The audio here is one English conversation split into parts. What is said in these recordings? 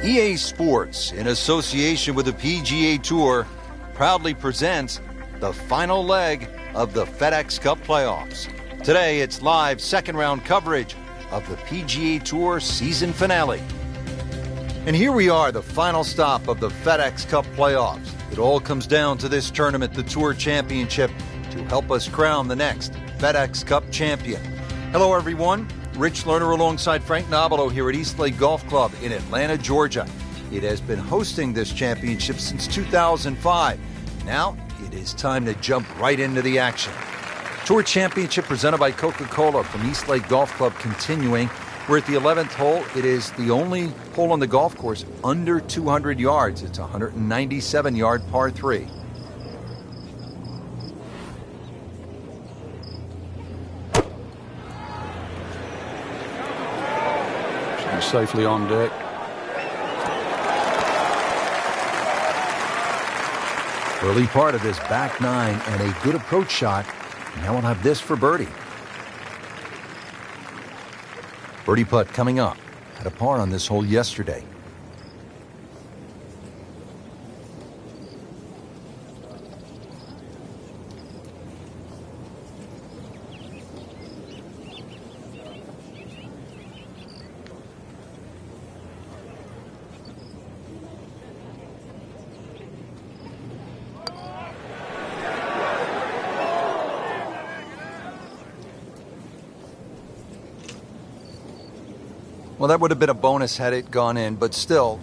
EA Sports, in association with the PGA Tour, proudly presents the final leg of the FedEx Cup playoffs. Today, it's live second-round coverage of the PGA Tour season finale. And here we are, the final stop of the FedEx Cup playoffs. It all comes down to this tournament, the Tour Championship, to help us crown the next FedEx Cup champion. Hello, everyone. Rich Lerner alongside Frank Nobilo here at Eastlake Golf Club in Atlanta, Georgia. It has been hosting this championship since 2005. Now, it is time to jump right into the action. Tour Championship presented by Coca-Cola from Eastlake Golf Club continuing. We're at the 11th hole. It is the only hole on the golf course under 200 yards. It's a 197-yard par 3. Safely on deck. Early part of this back nine and a good approach shot. Now we'll have this for birdie. Birdie putt coming up. Had a par on this hole yesterday. Well, that would have been a bonus had it gone in, but still,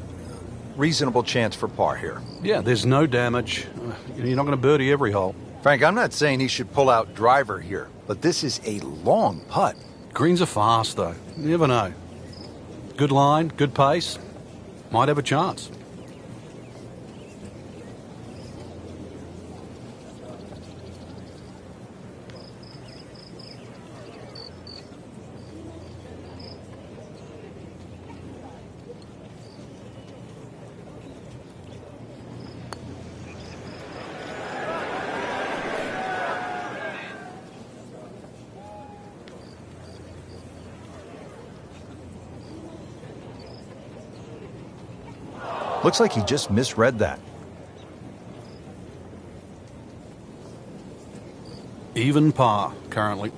reasonable chance for par here. Yeah, there's no damage. You're not going to birdie every hole. Frank, I'm not saying he should pull out driver here, but this is a long putt. Greens are fast, though. You never know. Good line, good pace. Might have a chance. Looks like he just misread that. Even par, currently.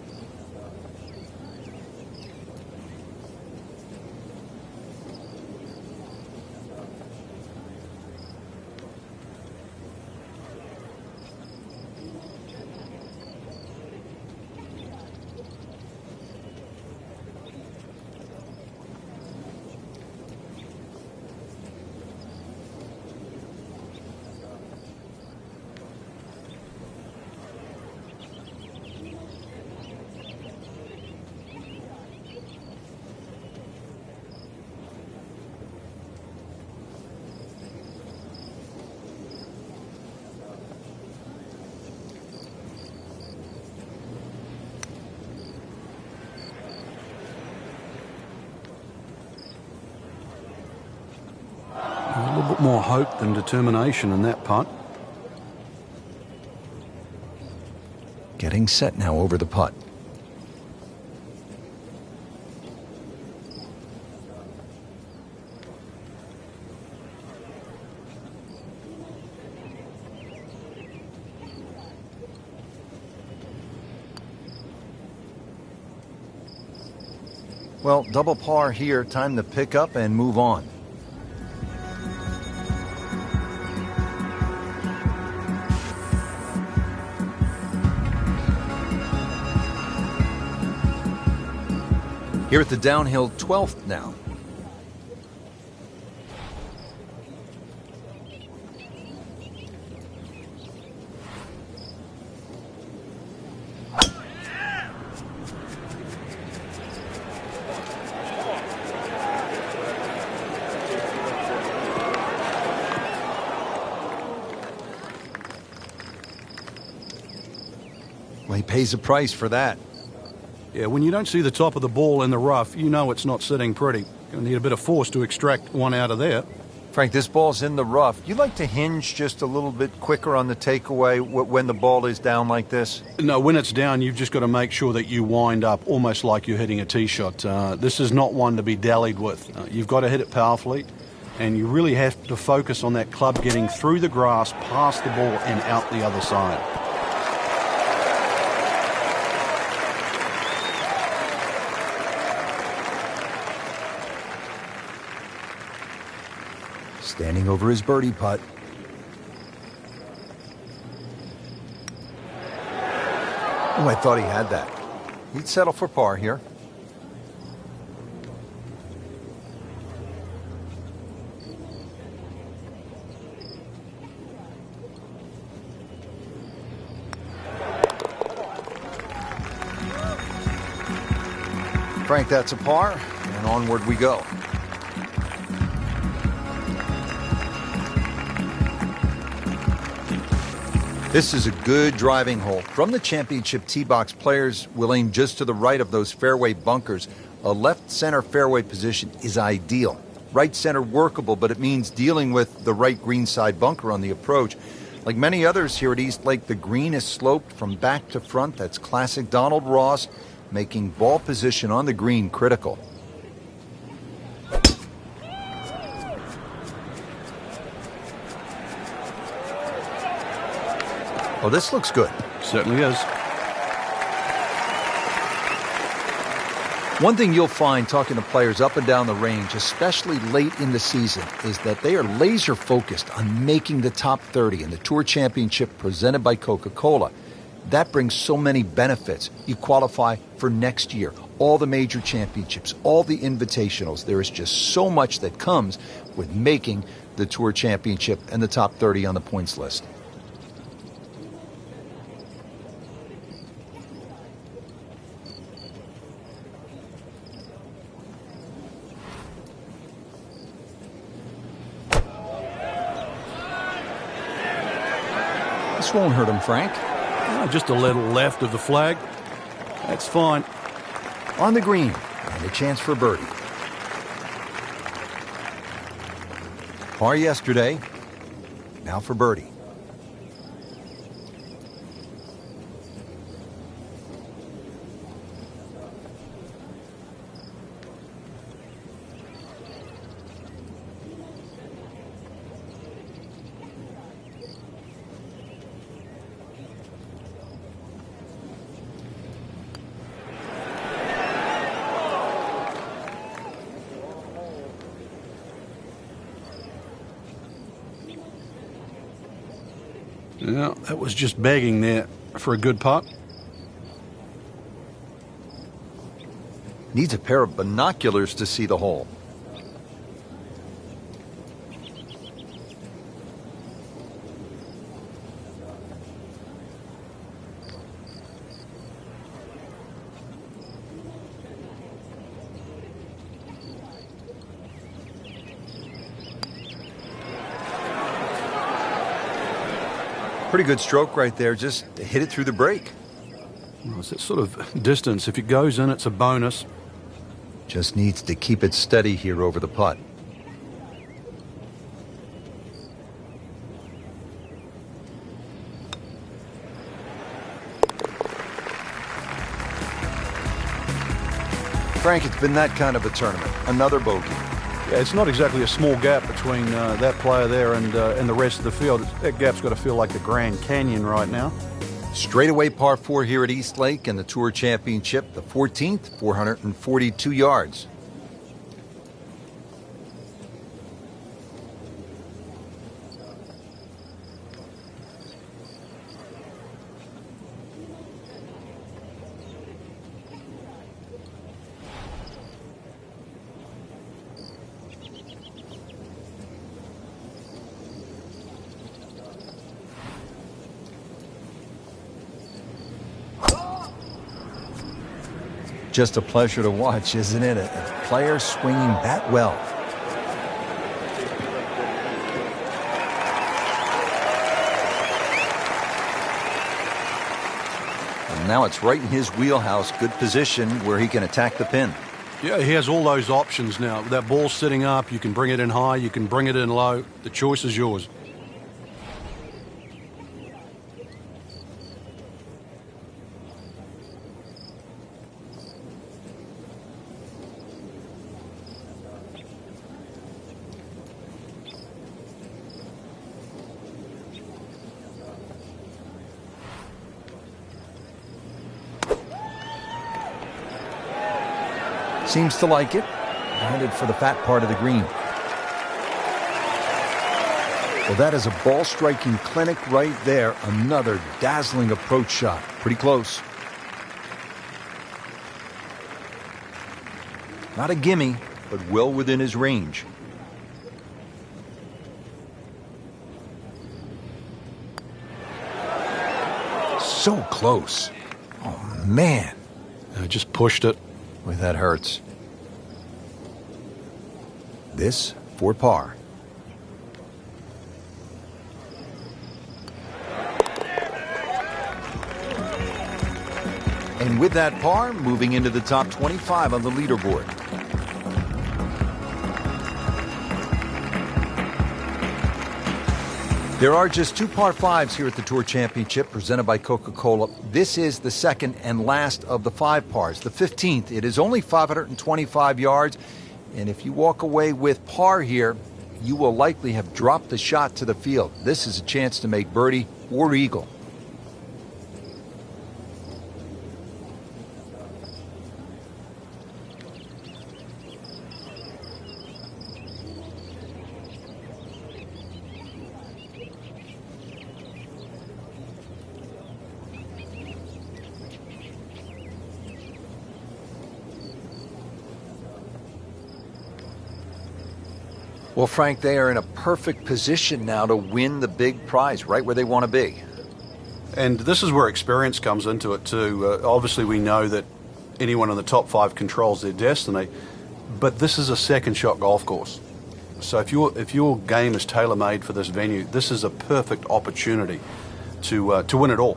A little bit more hope than determination in that putt. Getting set now over the putt. Well, double par here. Time to pick up and move on. Here at the downhill 12th now. Well, he pays a price for that. Yeah, when you don't see the top of the ball in the rough, you know it's not sitting pretty. Going to need a bit of force to extract one out of there. Frank, this ball's in the rough. You like to hinge just a little bit quicker on the takeaway when the ball is down like this? No, when it's down, you've just got to make sure that you wind up almost like you're hitting a tee shot. This is not one to be dallied with. You've got to hit it powerfully, and you really have to focus on that club getting through the grass, past the ball, and out the other side. Standing over his birdie putt. Oh, I thought he had that. He'd settle for par here. Frank, that's a par, and onward we go. This is a good driving hole. From the championship tee box, players will aim just to the right of those fairway bunkers. A left center fairway position is ideal. Right center workable, but it means dealing with the right greenside bunker on the approach. Like many others here at East Lake, the green is sloped from back to front. That's classic Donald Ross, making ball position on the green critical. Oh, this looks good. Certainly is. One thing you'll find talking to players up and down the range, especially late in the season, is that they are laser focused on making the top 30 in the Tour Championship presented by Coca-Cola. That brings so many benefits. You qualify for next year, all the major championships, all the invitationals. There is just so much that comes with making the Tour Championship and the top 30 on the points list. This won't hurt him, Frank. Just a little left of the flag. That's fine. On the green, and a chance for birdie. Par yesterday, now for birdie. Yeah, that was just begging there for a good putt. Needs a pair of binoculars to see the hole. Pretty good stroke right there, just hit it through the break. Well, it's that sort of distance. If it goes in, it's a bonus. Just needs to keep it steady here over the putt. Frank, it's been that kind of a tournament. Another bogey. Yeah, it's not exactly a small gap between that player there and the rest of the field. That gap's got to feel like the Grand Canyon right now. Straightaway par 4 here at East Lake in the Tour Championship, the 14th, 442 yards. Just a pleasure to watch, isn't it? A player swinging that well. And now it's right in his wheelhouse. Good position where he can attack the pin. Yeah, he has all those options now. With that ball sitting up, you can bring it in high, you can bring it in low. The choice is yours. Seems to like it. Headed for the fat part of the green. Well, that is a ball striking clinic right there. Another dazzling approach shot. Pretty close. Not a gimme, but well within his range. So close. Oh, man. Just pushed it. Boy, that hurts. This for par. And with that par, moving into the top 25 on the leaderboard. There are just 2 par 5s here at the Tour Championship presented by Coca-Cola. This is the second and last of the 5 pars, the 15th. It is only 525 yards, and if you walk away with par here, you will likely have dropped the shot to the field. This is a chance to make birdie or eagle. Well, Frank, they are in a perfect position now to win the big prize, right where they want to be. And this is where experience comes into it too. Obviously, we know that anyone in the top 5 controls their destiny, but this is a second-shot golf course. So if your game is tailor-made for this venue, this is a perfect opportunity to win it all.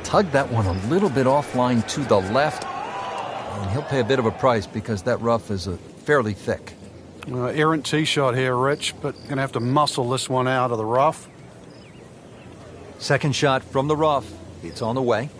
Tugged that one a little bit offline to the left. And he'll pay a bit of a price because that rough is fairly thick. Errant tee shot here, Rich, but going to have to muscle this one out of the rough. Second shot from the rough. It's on the way.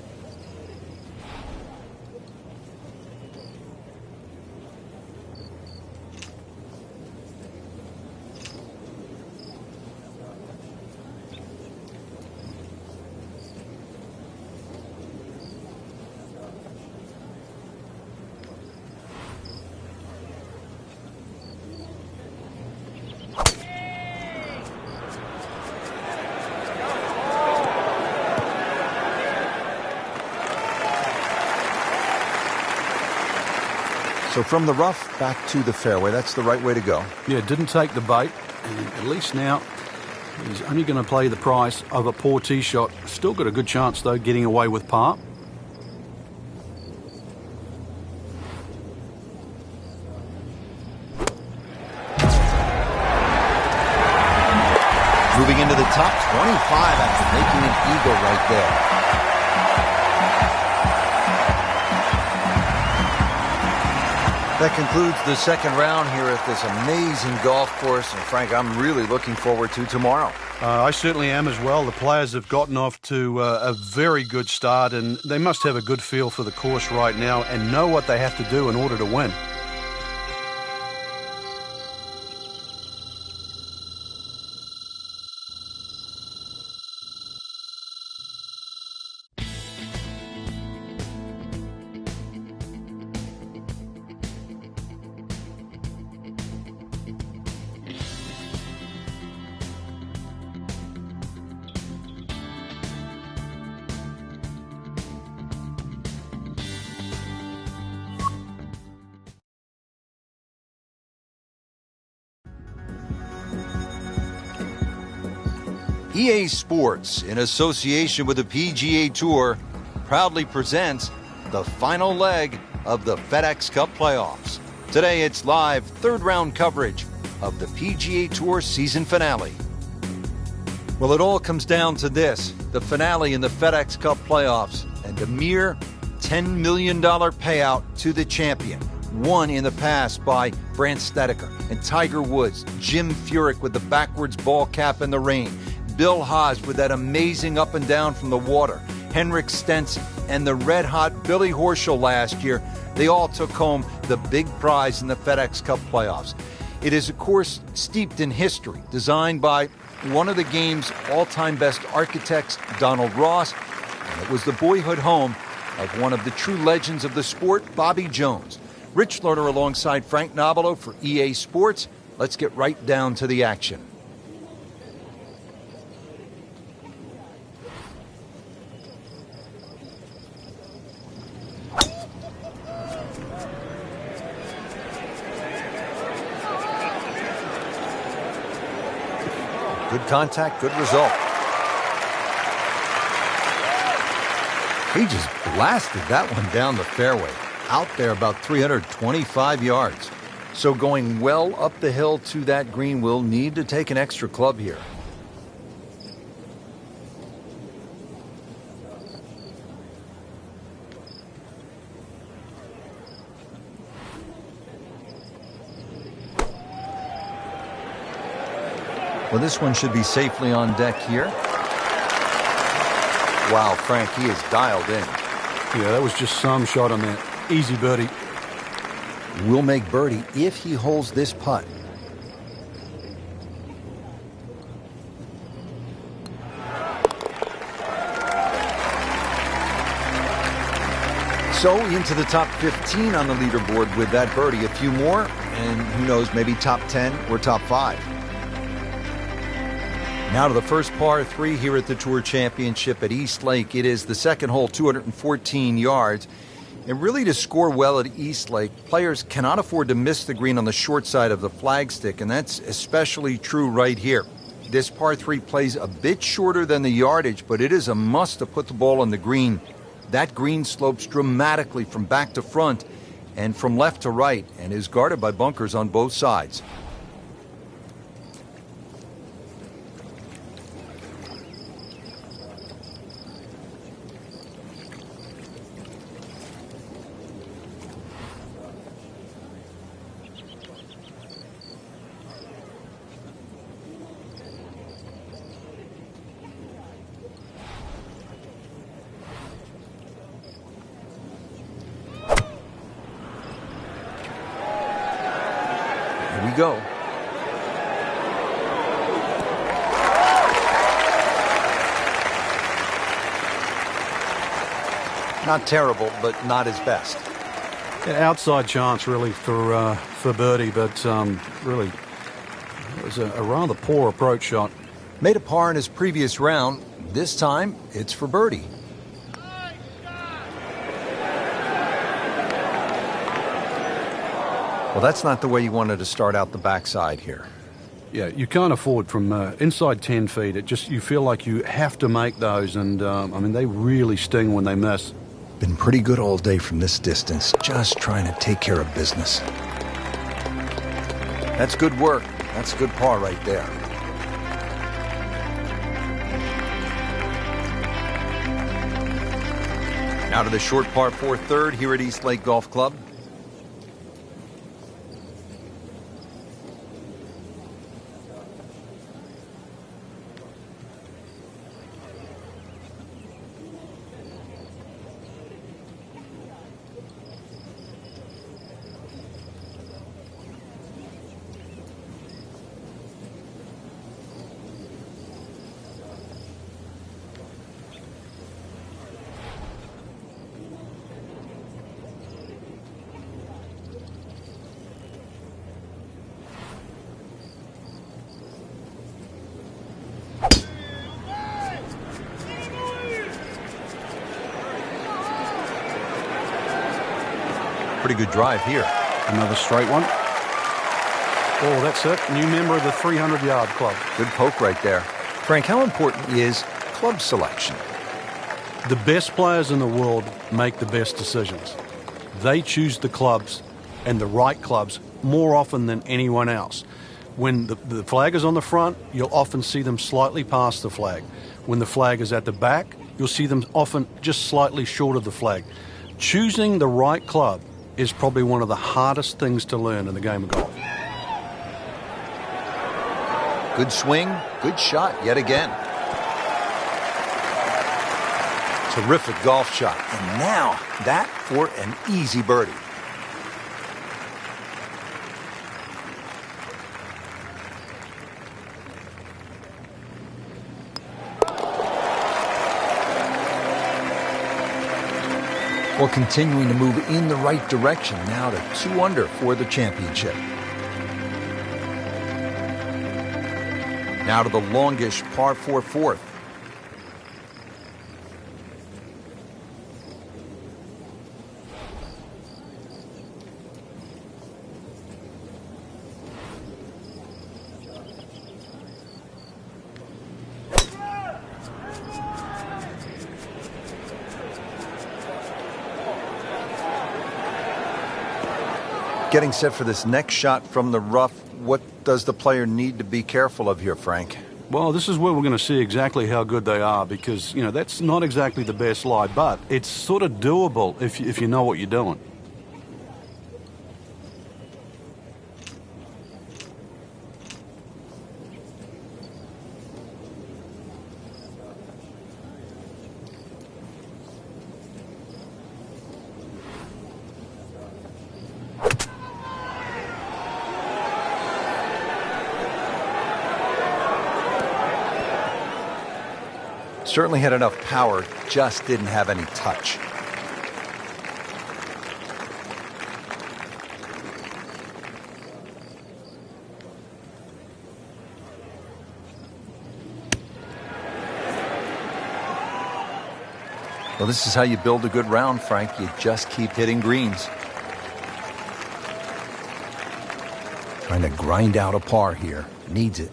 So from the rough back to the fairway, that's the right way to go. Yeah, didn't take the bait, and at least now he's only going to play the price of a poor tee shot. Still got a good chance, though, getting away with par. Moving into the top 25 after making an eagle right there. That concludes the second round here at this amazing golf course. And Frank, I'm really looking forward to tomorrow. I certainly am as well. The players have gotten off to a very good start, and they must have a good feel for the course right now and know what they have to do in order to win. EA Sports, in association with the PGA Tour, proudly presents the final leg of the FedEx Cup playoffs. Today it's live third round coverage of the PGA Tour season finale. Well, it all comes down to this, the finale in the FedEx Cup playoffs, and a mere $10 million payout to the champion. Won in the past by Brandt Snedeker and Tiger Woods, Jim Furyk with the backwards ball cap in the rain, Bill Haas with that amazing up and down from the water, Henrik Stenson, and the red-hot Billy Horschel last year. They all took home the big prize in the FedEx Cup playoffs. It is, of course, steeped in history, designed by one of the game's all-time best architects, Donald Ross, and it was the boyhood home of one of the true legends of the sport, Bobby Jones. Rich Lerner alongside Frank Nobilo for EA Sports. Let's get right down to the action. Good contact, good result. He just blasted that one down the fairway, out there about 325 yards. So going well up the hill to that green, will need to take an extra club here. Well, this one should be safely on deck here. Wow, Frank, he is dialed in. Yeah, that was just some shot on that. Easy birdie. Will make birdie if he holds this putt. So into the top 15 on the leaderboard with that birdie. A few more, and who knows, maybe top 10 or top 5. Now to the first par 3 here at the Tour Championship at East Lake. It is the second hole, 214 yards. And really, to score well at East Lake, players cannot afford to miss the green on the short side of the flagstick, and that's especially true right here. This par 3 plays a bit shorter than the yardage, but it is a must to put the ball on the green. That green slopes dramatically from back to front and from left to right, and is guarded by bunkers on both sides. Here we go. Not terrible, but not his best. Yeah, outside chance, really, for birdie, but really, it was a rather poor approach shot. Made a par in his previous round. This time, it's for birdie. Well, that's not the way you wanted to start out the backside here. Yeah, you can't afford from inside 10 feet. You feel like you have to make those, and I mean, they really sting when they miss. Been pretty good all day from this distance, just trying to take care of business. That's good work. That's a good par right there. Now to the short par 4 third here at East Lake Golf Club. Pretty good drive here. Another straight one. Oh, that's it. New member of the 300-yard club. Good poke right there. Frank, how important is club selection? The best players in the world make the best decisions. They choose the clubs, and the right clubs, more often than anyone else. When the flag is on the front, you'll often see them slightly past the flag. When the flag is at the back, you'll see them often just slightly short of the flag. Choosing the right club is probably one of the hardest things to learn in the game of golf. Good swing, good shot yet again. Terrific golf shot. And now that for an easy birdie. Well, continuing to move in the right direction now to 2 under for the championship. Now to the longish par 4 fourth. Getting set for this next shot from the rough, what does the player need to be careful of here, Frank? Well, this is where we're going to see exactly how good they are because, that's not exactly the best lie, but it's sort of doable if you know what you're doing. Certainly had enough power, just didn't have any touch. Well, this is how you build a good round, Frank. You just keep hitting greens. Trying to grind out a par here. Needs it.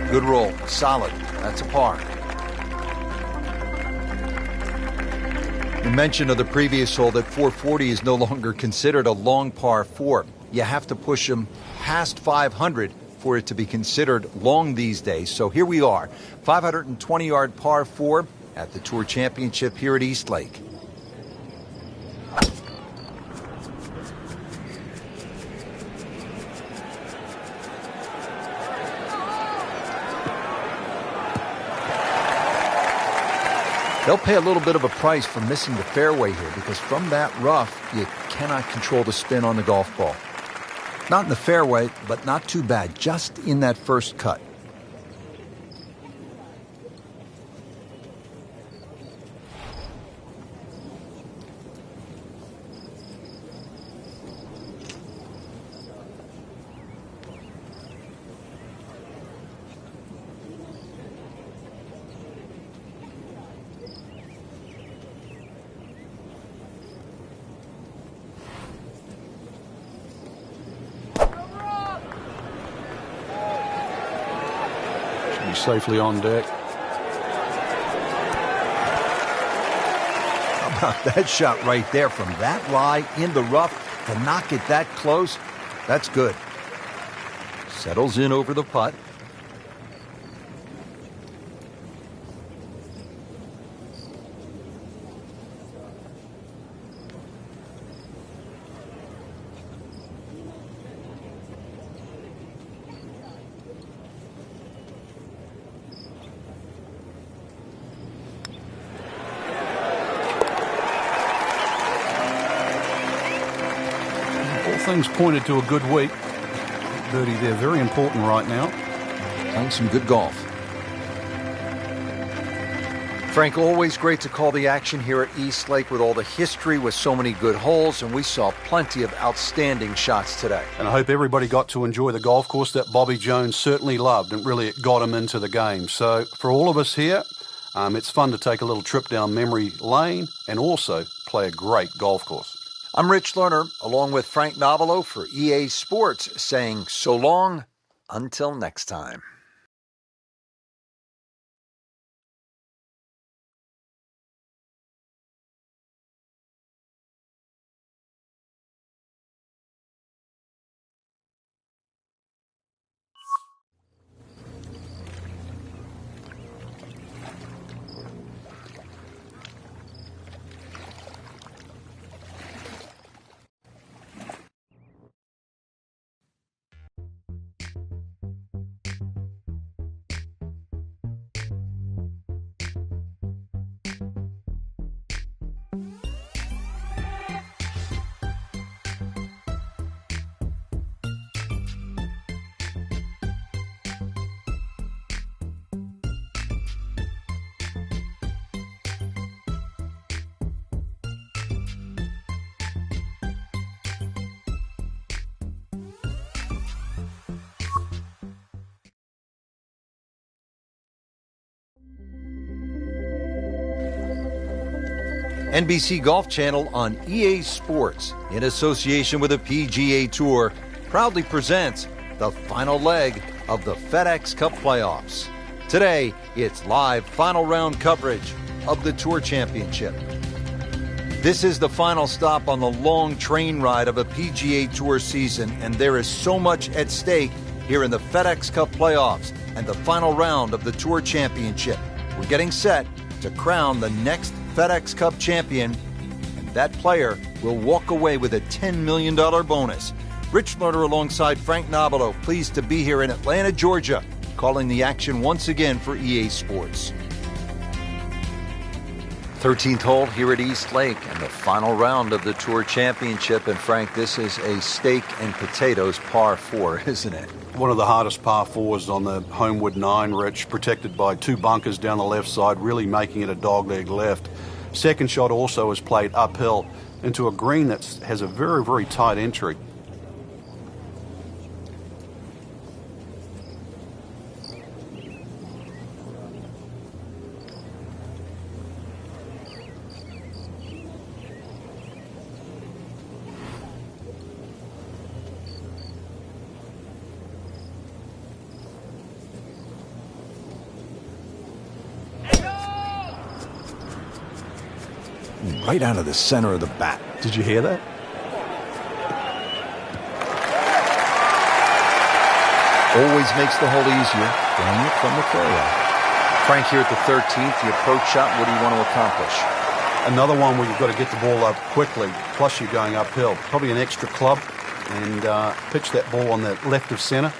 Good roll. Solid. That's a par. You mentioned of the previous hole that 440 is no longer considered a long par 4. You have to push them past 500 for it to be considered long these days. So here we are, 520-yard par 4 at the Tour Championship here at East Lake. They'll pay a little bit of a price for missing the fairway here because from that rough, you cannot control the spin on the golf ball. Not in the fairway, but not too bad, just in that first cut. Safely on deck. How about that shot right there from that lie in the rough to knock it that close? That's good. Settles in over the putt. Things pointed to a good week. Birdie there, very important right now. Playing some good golf. Frank, always great to call the action here at East Lake with all the history, with so many good holes, and we saw plenty of outstanding shots today. And I hope everybody got to enjoy the golf course that Bobby Jones certainly loved, and really it got him into the game. So for all of us here, it's fun to take a little trip down memory lane and also play a great golf course. I'm Rich Lerner, along with Frank Nobilo for EA Sports, saying so long until next time. NBC Golf Channel on EA Sports, in association with the PGA Tour, proudly presents the final leg of the FedEx Cup playoffs. Today, it's live final round coverage of the Tour Championship. This is the final stop on the long train ride of a PGA Tour season, and there is so much at stake here in the FedEx Cup playoffs and the final round of the Tour Championship. We're getting set to crown the next FedEx Cup champion, and that player will walk away with a $10 million bonus. Rich Lerner alongside Frank Nobilo, pleased to be here in Atlanta, Georgia, calling the action once again for EA Sports. 13th hole here at East Lake and the final round of the Tour Championship. And Frank, this is a steak and potatoes par 4, isn't it? One of the hardest par 4s on the Homewood 9, Rich, protected by 2 bunkers down the left side, really making it a dogleg left. Second shot also is played uphill into a green that has a very, very tight entry. Right out of the center of the bat. Did you hear that? Always makes the hole easier, throwing it from the fairway. Frank, here at the 13th, the approach shot, what do you want to accomplish? Another one where you've got to get the ball up quickly, plus you're going uphill. Probably an extra club, and pitch that ball on the left of center.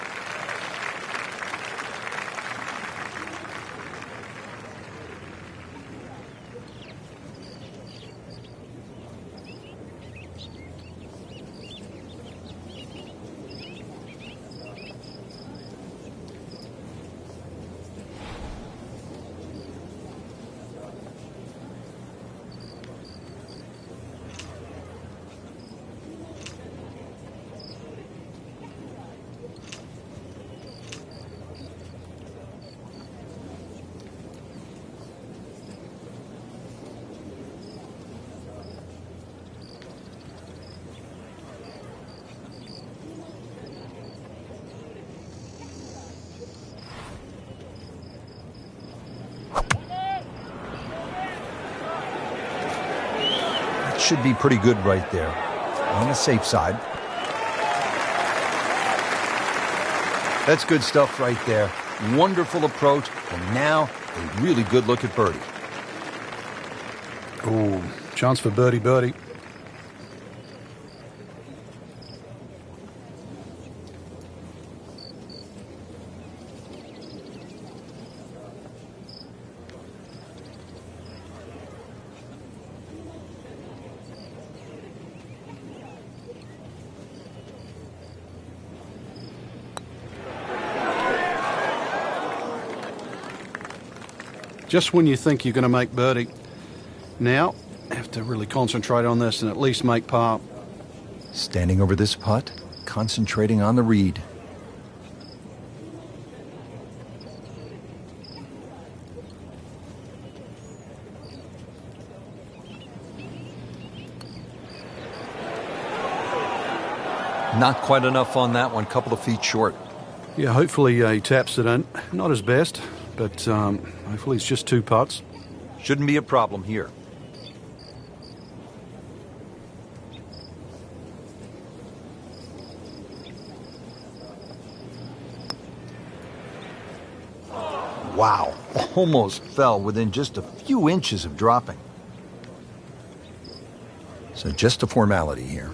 Should be pretty good right there. On the safe side. That's good stuff right there. Wonderful approach, and now a really good look at birdie. Ooh, chance for birdie. Just when you think you're going to make birdie. Now, have to really concentrate on this and at least make par. Standing over this putt, concentrating on the read. Not quite enough on that one, couple of feet short. Yeah, hopefully he taps it in. Not his best, but hopefully it's just 2 putts. Shouldn't be a problem here. Wow, almost fell within just a few inches of dropping. So just a formality here.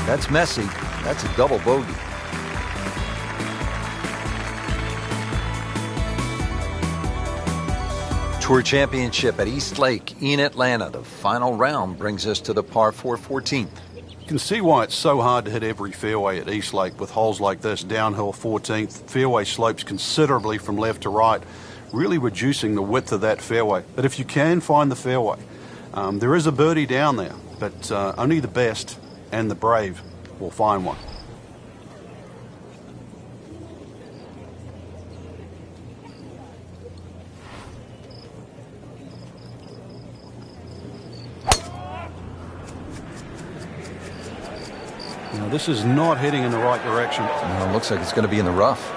That's messy. That's a double bogey. Tour Championship at East Lake in Atlanta. The final round brings us to the par 4 14th. You can see why it's so hard to hit every fairway at East Lake with holes like this. Downhill 14th, fairway slopes considerably from left to right, really reducing the width of that fairway. But if you can find the fairway, there is a birdie down there, but only the best and the brave will find one. Now, this is not heading in the right direction. No, it looks like it's going to be in the rough.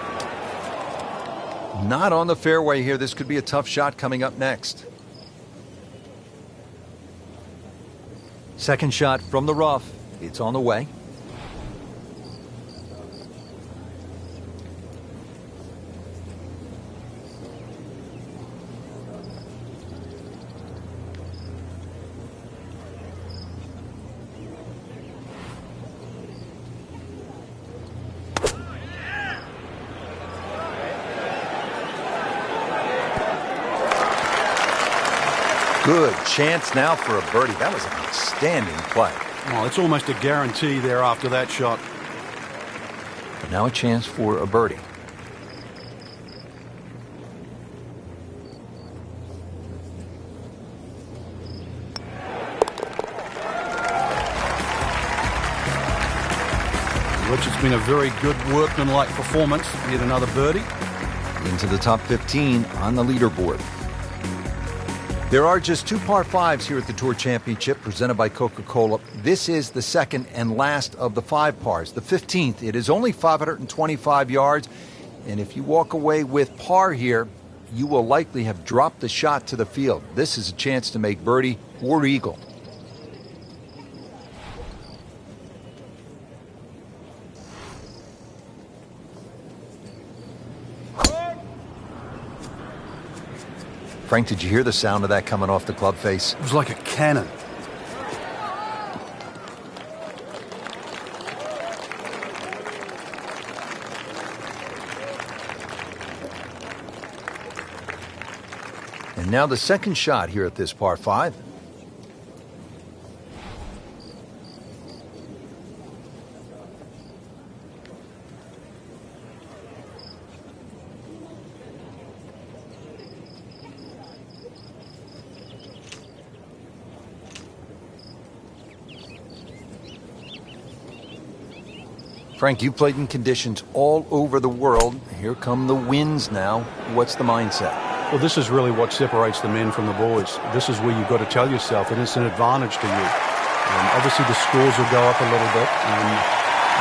Not on the fairway here. This could be a tough shot coming up next. Second shot from the rough. It's on the way. Good chance now for a birdie. That was an outstanding play. Well, it's almost a guarantee there after that shot. But now a chance for a birdie. Rich, it's been a very good workmanlike performance. Yet another birdie. Into the top 15 on the leaderboard. There are just 2 par 5s here at the Tour Championship presented by Coca-Cola. This is the second and last of the 5 pars. The 15th, it is only 525 yards. And if you walk away with par here, you will likely have dropped the shot to the field. This is a chance to make birdie or eagle. Frank, did you hear the sound of that coming off the club face? It was like a cannon. And now the second shot here at this par 5. Frank, you played in conditions all over the world. Here come the winds now. What's the mindset? Well, this is really what separates the men from the boys. This is where you've got to tell yourself it is an advantage to you. Obviously, the scores will go up a little bit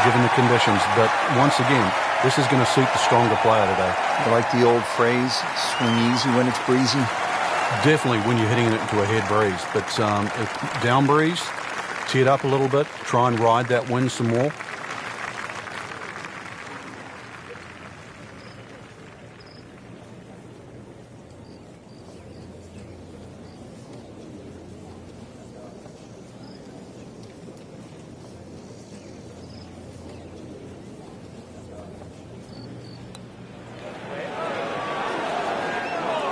given the conditions. But once again, this is going to suit the stronger player today. I like the old phrase, swing easy when it's breezy. Definitely when you're hitting it into a head breeze. But down breeze, tee it up a little bit, try and ride that wind some more.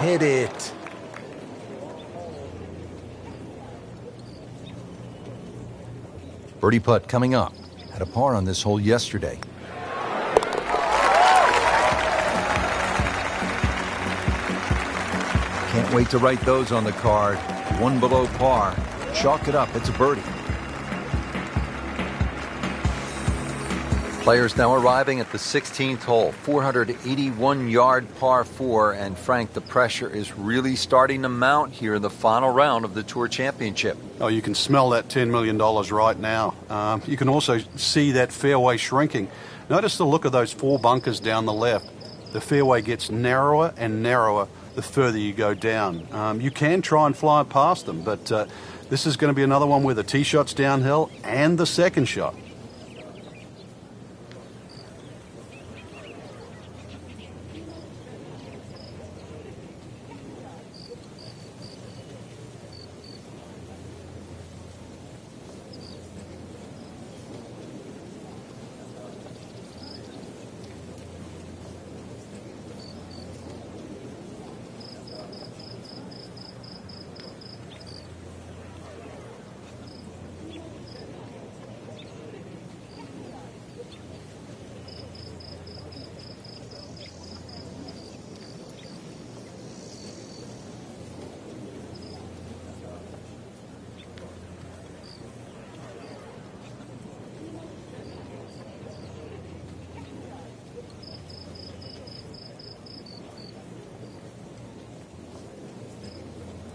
Hit it. Birdie putt coming up. Had a par on this hole yesterday. Can't wait to write those on the card. 1 below par. Chalk it up. It's a birdie. Players now arriving at the 16th hole, 481-yard par 4. And Frank, the pressure is really starting to mount here in the final round of the Tour Championship. Oh, you can smell that $10 million right now. You can also see that fairway shrinking. Notice the look of those 4 bunkers down the left. The fairway gets narrower and narrower the further you go down. You can try and fly past them, but this is going to be another one where the tee shot's downhill and the second shot.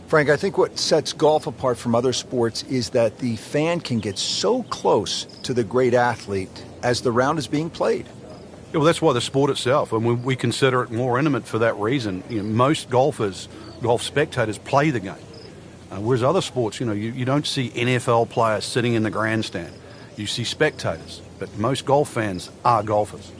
Frank, I think what sets golf apart from other sports is that the fan can get so close to the great athlete as the round is being played. Yeah, well, that's why the sport itself, and we consider it more intimate for that reason. Most golf spectators play the game. Whereas other sports, you don't see NFL players sitting in the grandstand. You see spectators, but most golf fans are golfers.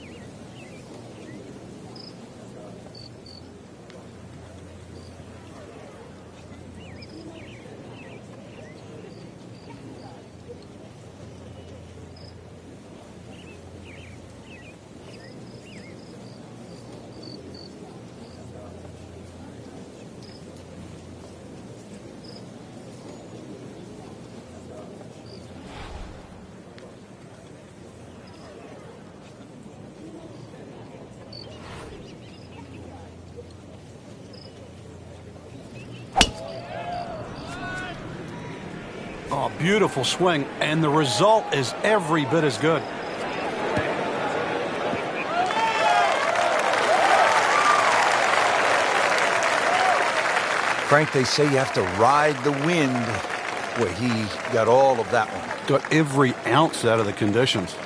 Oh, beautiful swing, and the result is every bit as good. Frank, they say you have to ride the wind. Boy, he got all of that one. Got every ounce out of the conditions.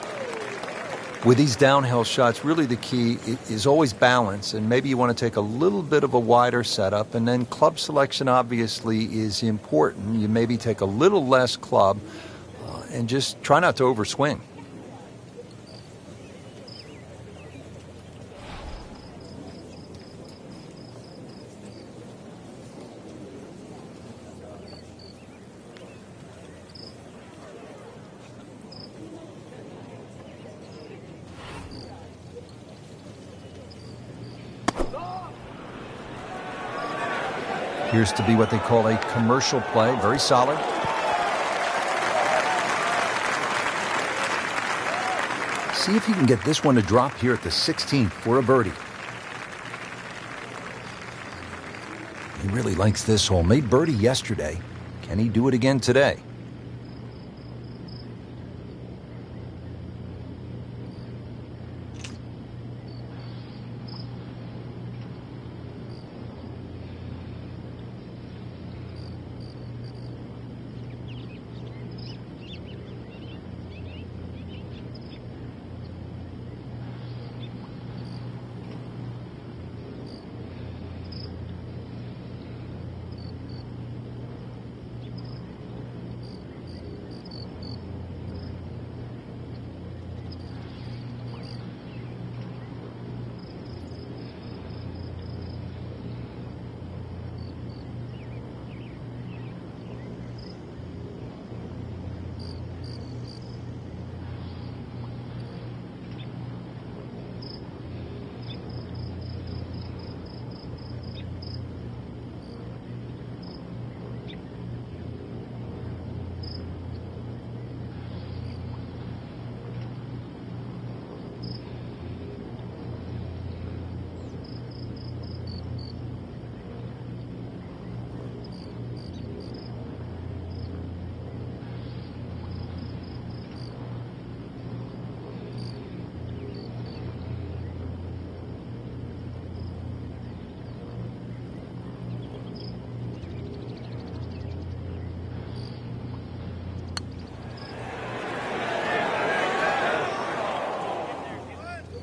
With these downhill shots, really the key is always balance, and maybe you want to take a little bit of a wider setup, and then club selection obviously is important. You maybe take a little less club and just try not to overswing. Appears to be what they call a commercial play. Very solid. See if he can get this one to drop here at the 16th for a birdie. He really likes this hole. Made birdie yesterday. Can he do it again today?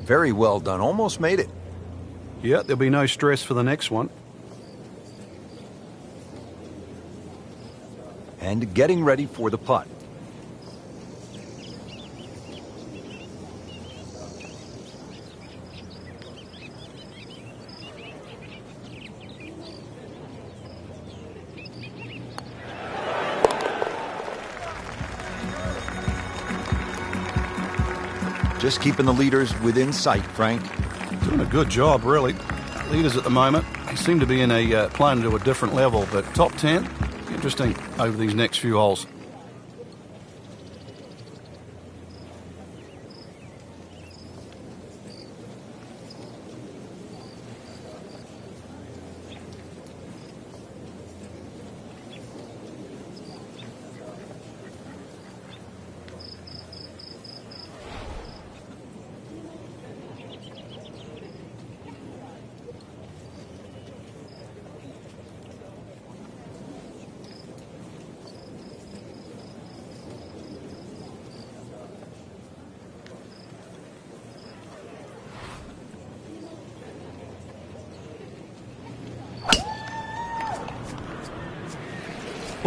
Very well done. Almost made it. Yeah, there'll be no stress for the next one. And getting ready for the putt. Just keeping the leaders within sight, Frank. Doing a good job, really. Leaders at the moment, they seem to be in playing to a different level, but top 10, interesting over these next few holes.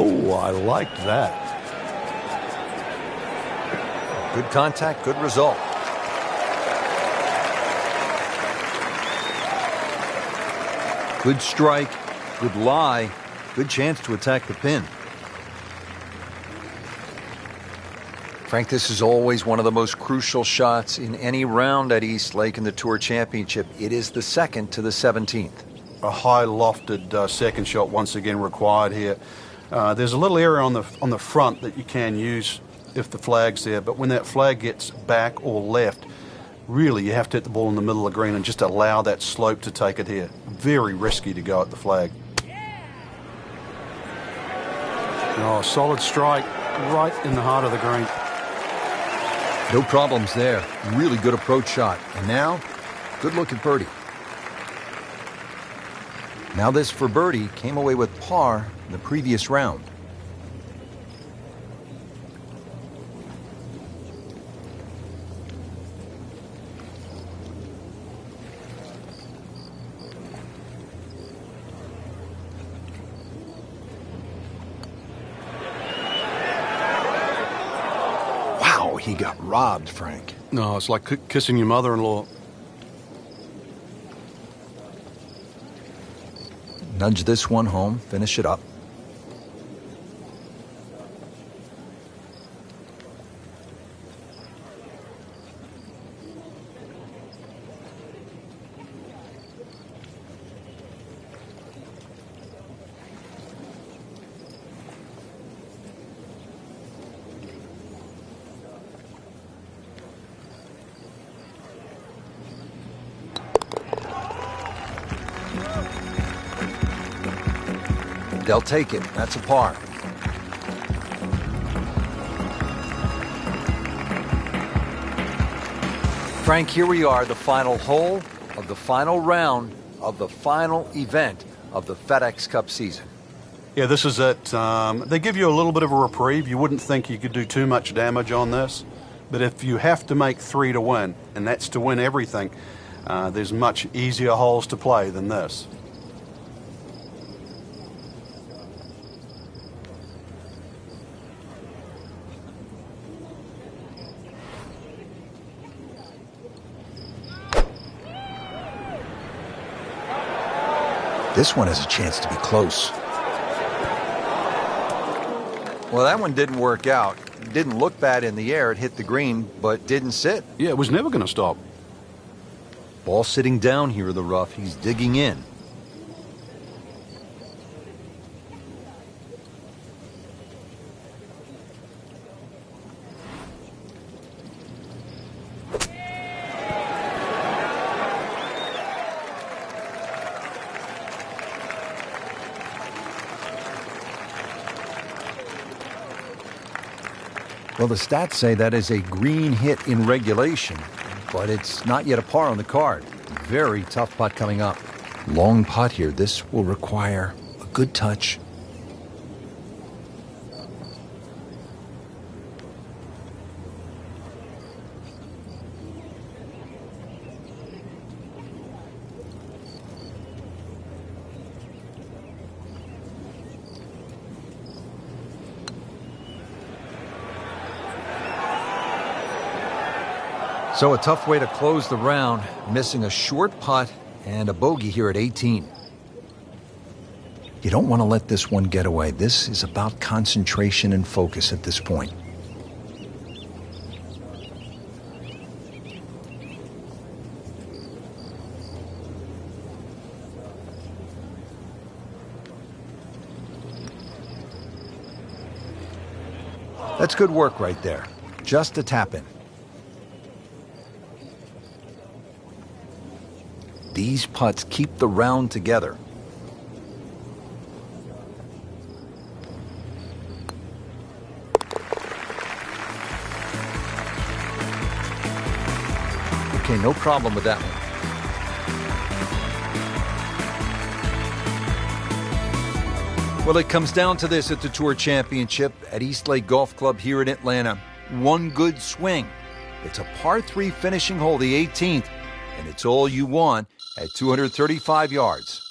Oh, I liked that. Good contact, good result. Good strike, good lie, good chance to attack the pin. Frank, this is always one of the most crucial shots in any round at East Lake in the Tour Championship. It is the second to the 17th. A high lofted second shot once again required here. There's a little area on the front that you can use if the flag's there, but when that flag gets back or left, really you have to hit the ball in the middle of the green and just allow that slope to take it here. Very risky to go at the flag. Oh, solid strike right in the heart of the green. No problems there. Really good approach shot. And now, good look at birdie. Now this for birdie came away with par in the previous round. Wow, he got robbed, Frank. No, it's like kissing your mother-in-law. Nudge this one home, finish it up. They'll take it. That's a par. Frank, here we are, the final hole of the final round of the final event of the FedEx Cup season. Yeah, this is it. They give you a little bit of a reprieve. You wouldn't think you could do too much damage on this. But if you have to make 3 to win, and that's to win everything, there's much easier holes to play than this. This one has a chance to be close. Well, that one didn't work out. It didn't look bad in the air. It hit the green, but didn't sit. Yeah, it was never going to stop. Ball sitting down here in the rough. He's digging in. Well, the stats say that is a green hit in regulation, but it's not yet a par on the card. Very tough putt coming up. Long putt here. This will require a good touch. So a tough way to close the round, missing a short putt and a bogey here at 18. You don't want to let this one get away. This is about concentration and focus at this point. That's good work right there. Just a tap in. These putts keep the round together. Okay, no problem with that one. Well, it comes down to this at the Tour Championship at East Lake Golf Club here in Atlanta. One good swing. It's a par 3 finishing hole, the 18th, and it's all you want at 235 yards.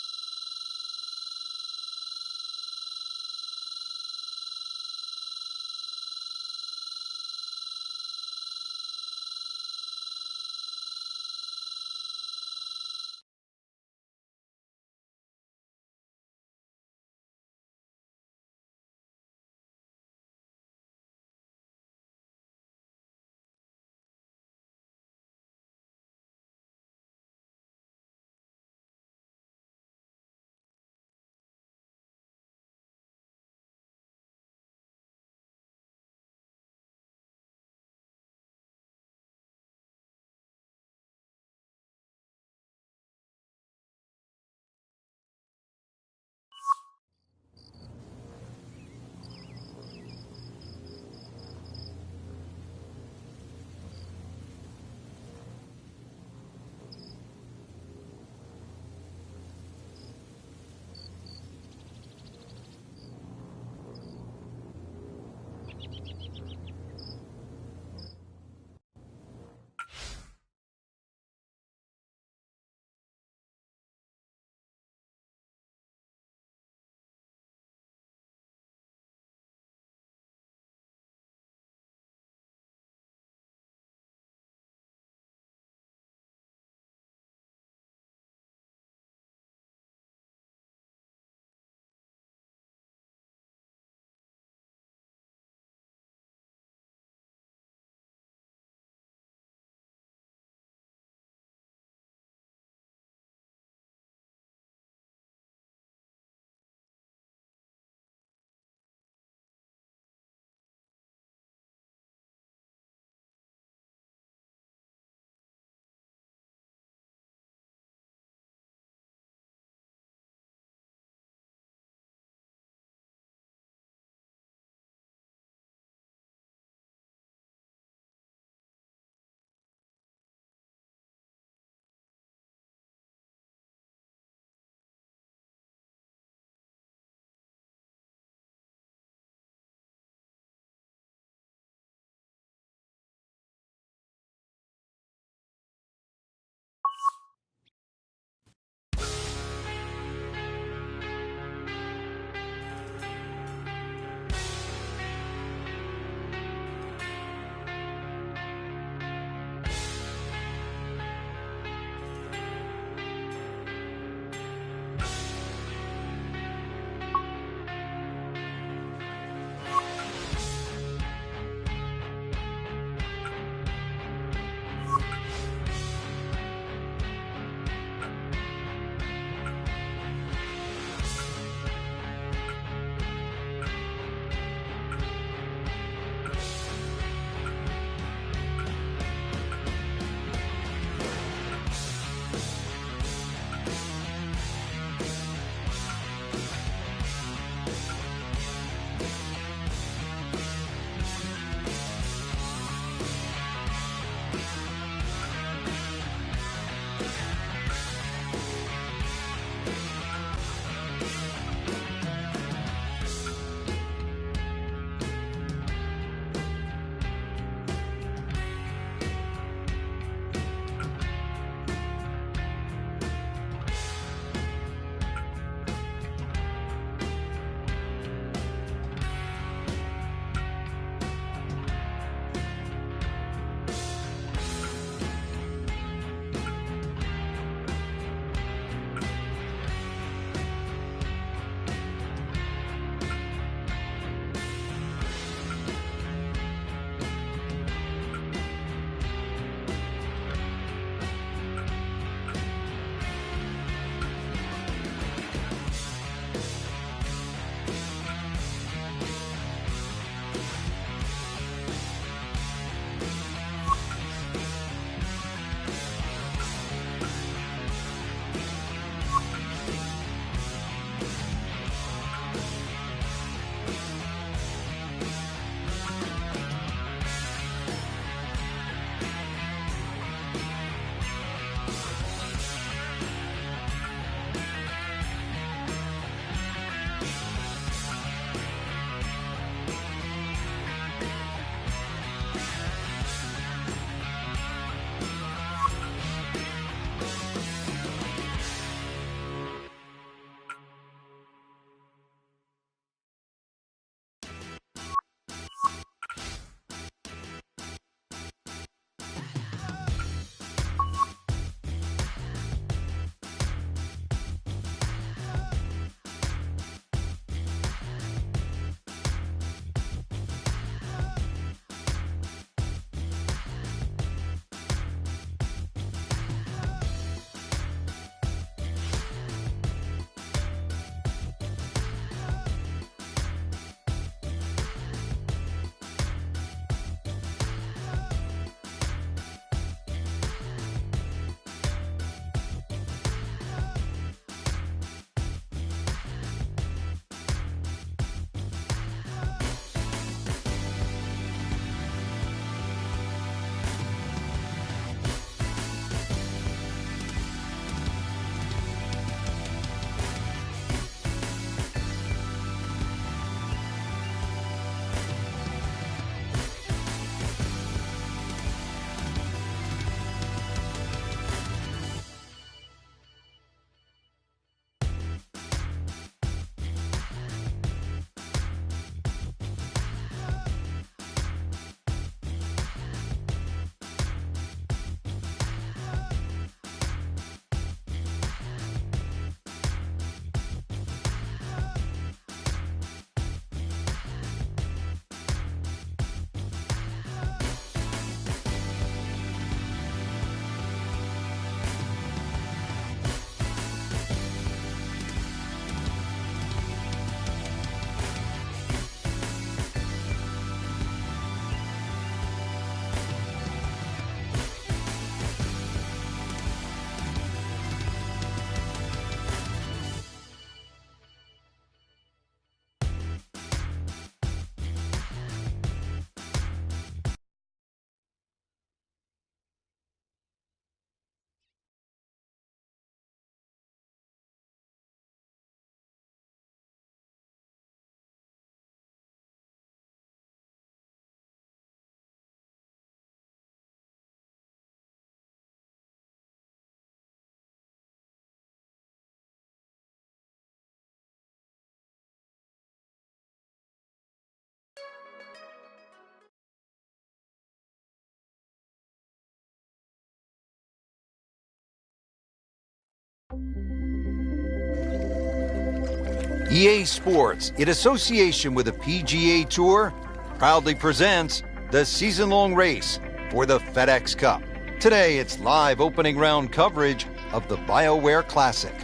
EA Sports, in association with the PGA Tour, proudly presents the season-long race for the FedEx Cup. Today, it's live opening round coverage of the BioWare Classic.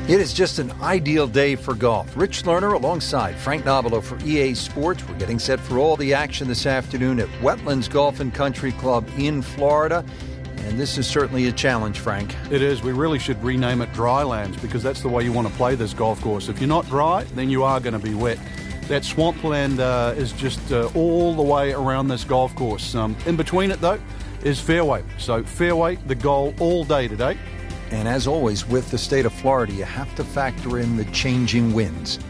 It is just an ideal day for golf. Rich Lerner alongside Frank Nobilo for EA Sports. We're getting set for all the action this afternoon at Wetlands Golf and Country Club in Florida. And this is certainly a challenge, Frank. It is. We really should rename it Drylands because that's the way you want to play this golf course. If you're not dry, then you are going to be wet. That swampland is just all the way around this golf course. In between it, though, is fairway. So fairway, the goal all day today. And as always, with the state of Florida, you have to factor in the changing winds.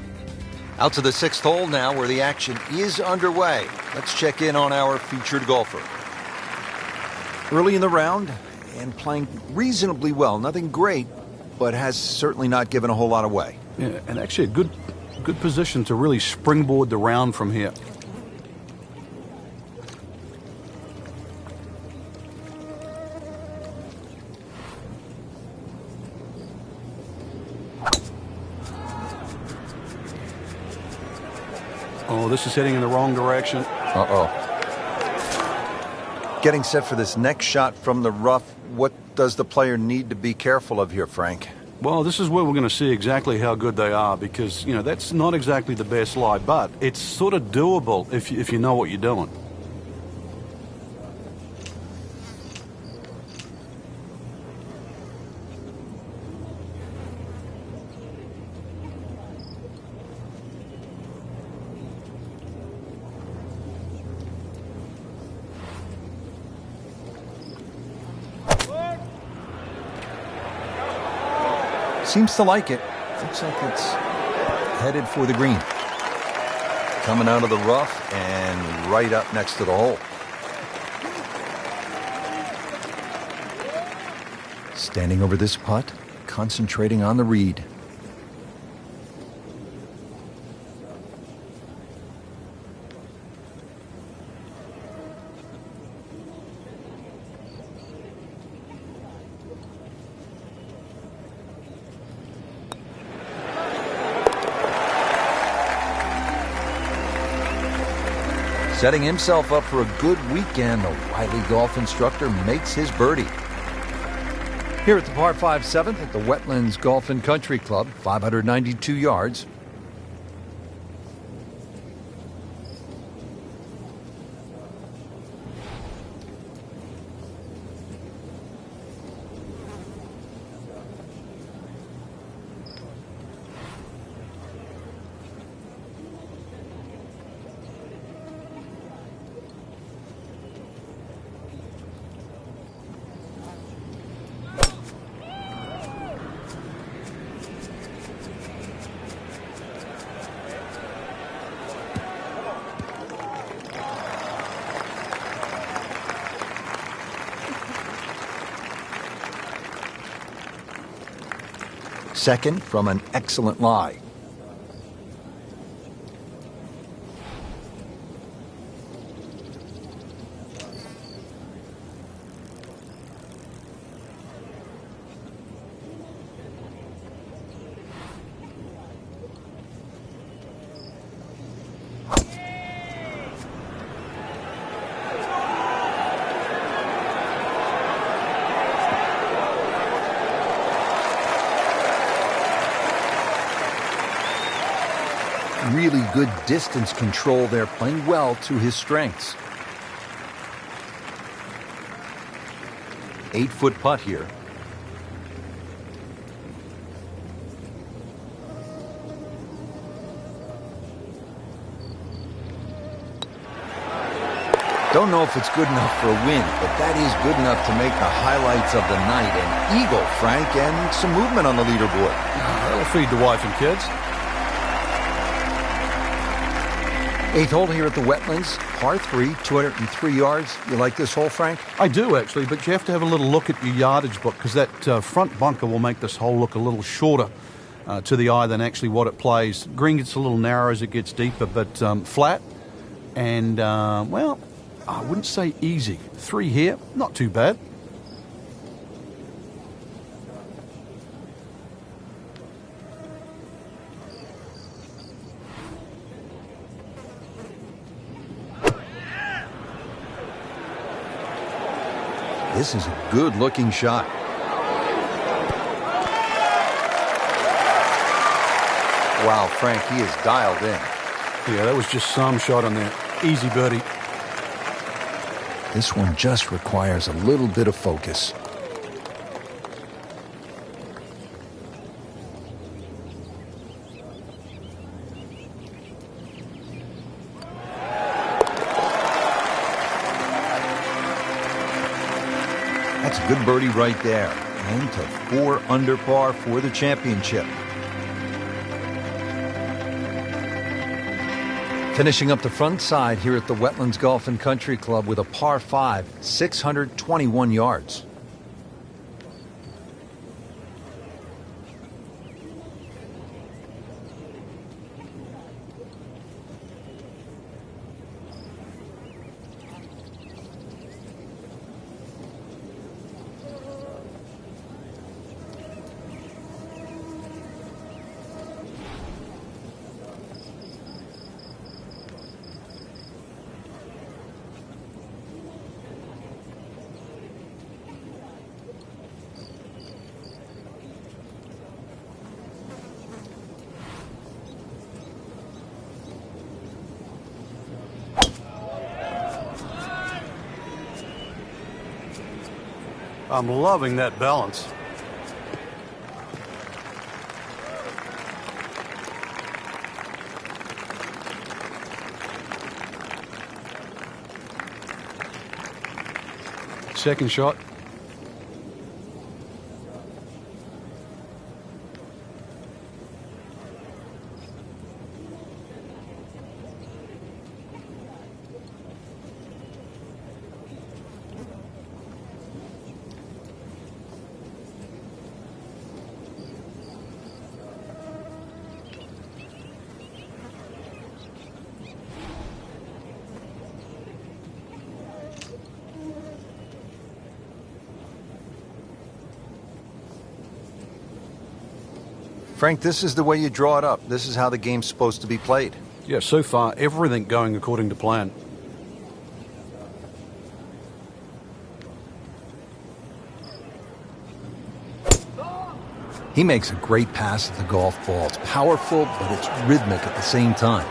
Out to the sixth hole now where the action is underway. Let's check in on our featured golfer. Early in the round and playing reasonably well. Nothing great, but has certainly not given a whole lot away. Yeah, and actually a good position to really springboard the round from here. Oh, this is heading in the wrong direction. Uh-oh. Getting set for this next shot from the rough. What does the player need to be careful of here, Frank? Well, this is where we're going to see exactly how good they are because, you know, that's not exactly the best lie, but it's sort of doable if you know what you're doing. Seems to like it. Looks like it's headed for the green. Coming out of the rough and right up next to the hole. Standing over this putt, concentrating on the read. Setting himself up for a good weekend, the wily golf instructor makes his birdie. Here at the par 5 7th at the Wetlands Golf and Country Club, 592 yards. Second from an excellent lie. Really good distance control there, playing well to his strengths. 8-foot putt here. Don't know if it's good enough for a win, but that is good enough to make the highlights of the night. An eagle, Frank, and some movement on the leaderboard. That'll feed the wife and kids. 8th hole here at the Wetlands, par 3, 203 yards. You like this hole, Frank? I do, actually, but you have to have a little look at your yardage book because that front bunker will make this hole look a little shorter to the eye than actually what it plays. Green gets a little narrow as it gets deeper, but flat and, well, I wouldn't say easy. 3 here, not too bad. This is a good-looking shot. Wow, Frank, he is dialed in. Yeah, that was just some shot on there. Easy birdie. This one just requires a little bit of focus. That's a good birdie right there. And to 4 under par for the championship. Finishing up the front side here at the Wetlands Golf and Country Club with a par 5, 621 yards. I'm loving that balance. Second shot. Frank, this is the way you draw it up. This is how the game's supposed to be played. Yeah, so far, everything going according to plan. He makes a great pass at the golf ball. It's powerful, but it's rhythmic at the same time.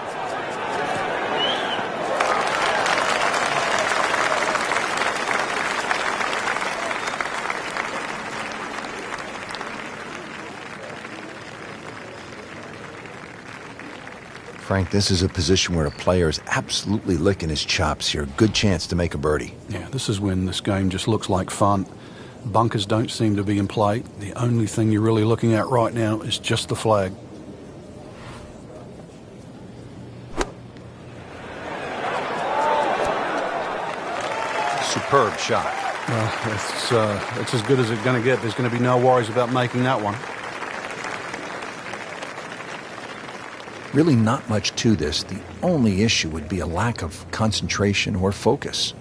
Frank, this is a position where a player is absolutely licking his chops here. Good chance to make a birdie. Yeah, this is when this game just looks like fun. Bunkers don't seem to be in play. The only thing you're really looking at right now is just the flag. Superb shot. It's as good as it's going to get. There's going to be no worries about making that one. Really not much to this. The only issue would be a lack of concentration or focus.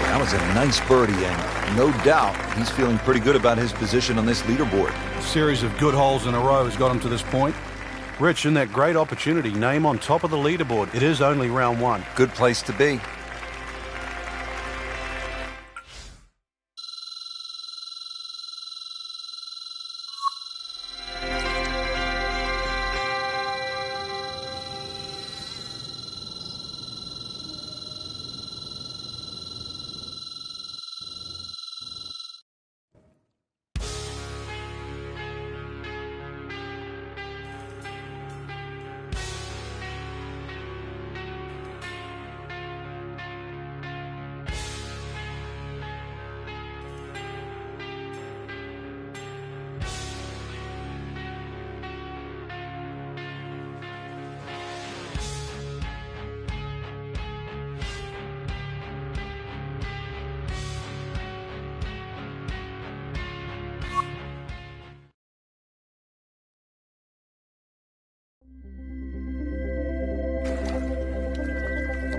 That was a nice birdie, and no doubt he's feeling pretty good about his position on this leaderboard. A series of good holes in a row has got him to this point. Rich, in that great opportunity, name on top of the leaderboard. It is only round one. Good place to be.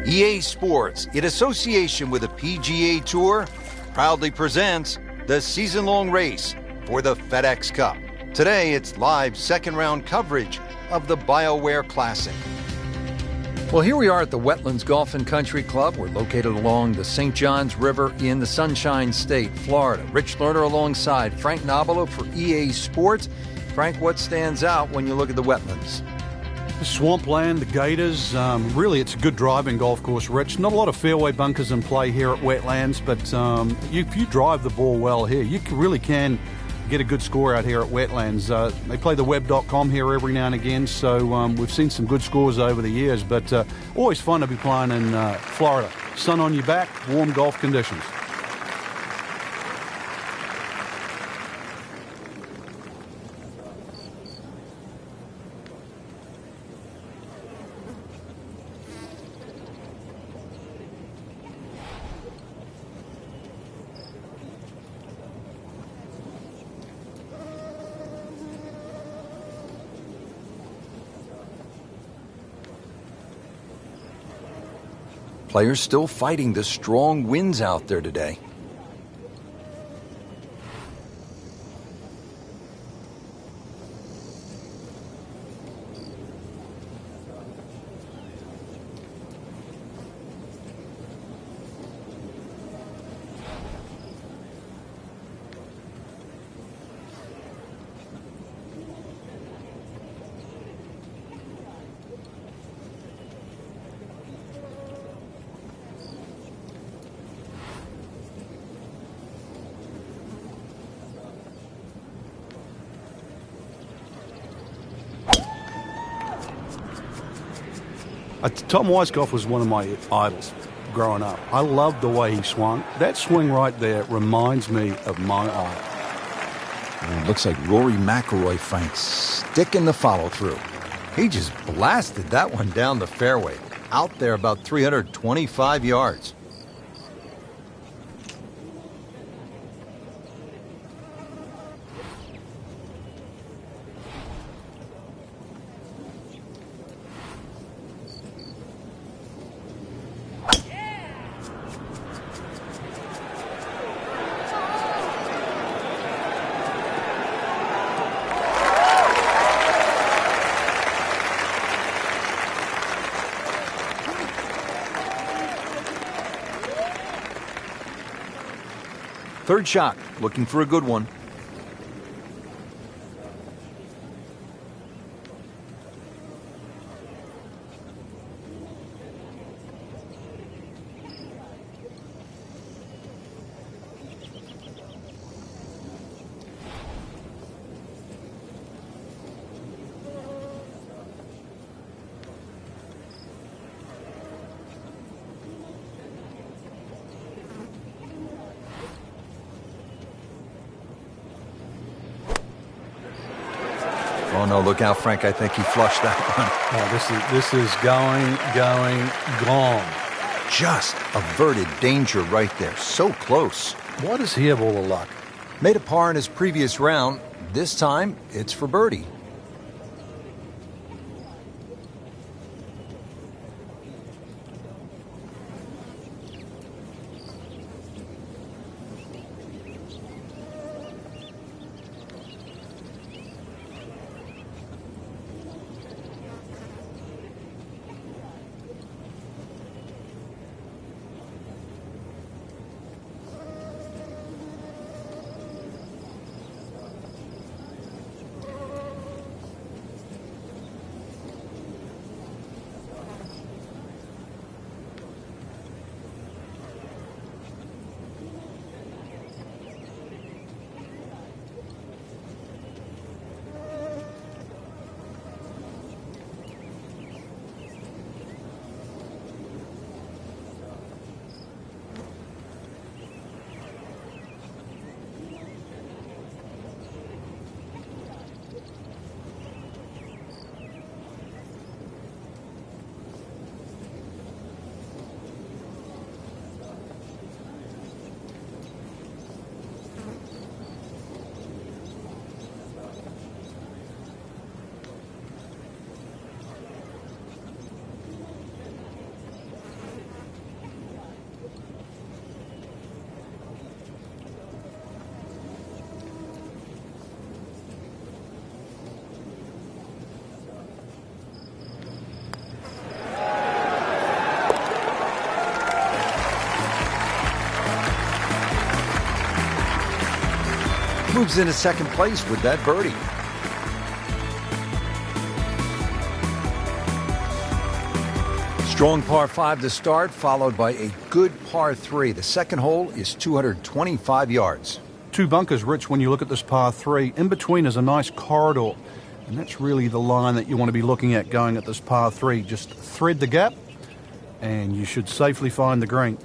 EA Sports, in association with the PGA Tour, proudly presents the season-long race for the FedEx Cup. Today, it's live second-round coverage of the BioWare Classic. Well, here we are at the Wetlands Golf and Country Club. We're located along the St. Johns River in the Sunshine State, Florida. Rich Lerner alongside Frank Nobilo for EA Sports. Frank, what stands out when you look at the wetlands? The swampland, the gators, really it's a good driving golf course, Rich. Not a lot of fairway bunkers in play here at Wetlands, but if you drive the ball well here, you really can get a good score out here at Wetlands. They play the web.com here every now and again, so we've seen some good scores over the years, but always fun to be playing in Florida. Sun on your back, warm golf conditions. Players still fighting the strong winds out there today. Tom Weiskopf was one of my idols growing up. I loved the way he swung. That swing right there reminds me of my idol. It looks like Rory McIlroy, Frank, sticking the follow-through. He just blasted that one down the fairway, out there about 325 yards. Third shot, looking for a good one. Oh, no, look out, Frank. I think he flushed that one. Oh, this is gone. Just averted danger right there. So close. Why does he have all the luck? Made a par in his previous round. This time, it's for birdie. moves into second place with that birdie. Strong par 5 to start, followed by a good par 3. The second hole is 225 yards. 2 bunkers, Rich, when you look at this par 3. In between is a nice corridor, and that's really the line that you want to be looking at going at this par 3. Just thread the gap, and you should safely find the green.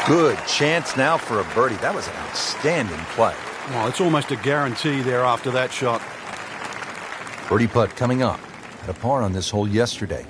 Good chance now for a birdie. That was an outstanding play. Well, it's almost a guarantee there after that shot. Birdie putt coming up. Had a par on this hole yesterday.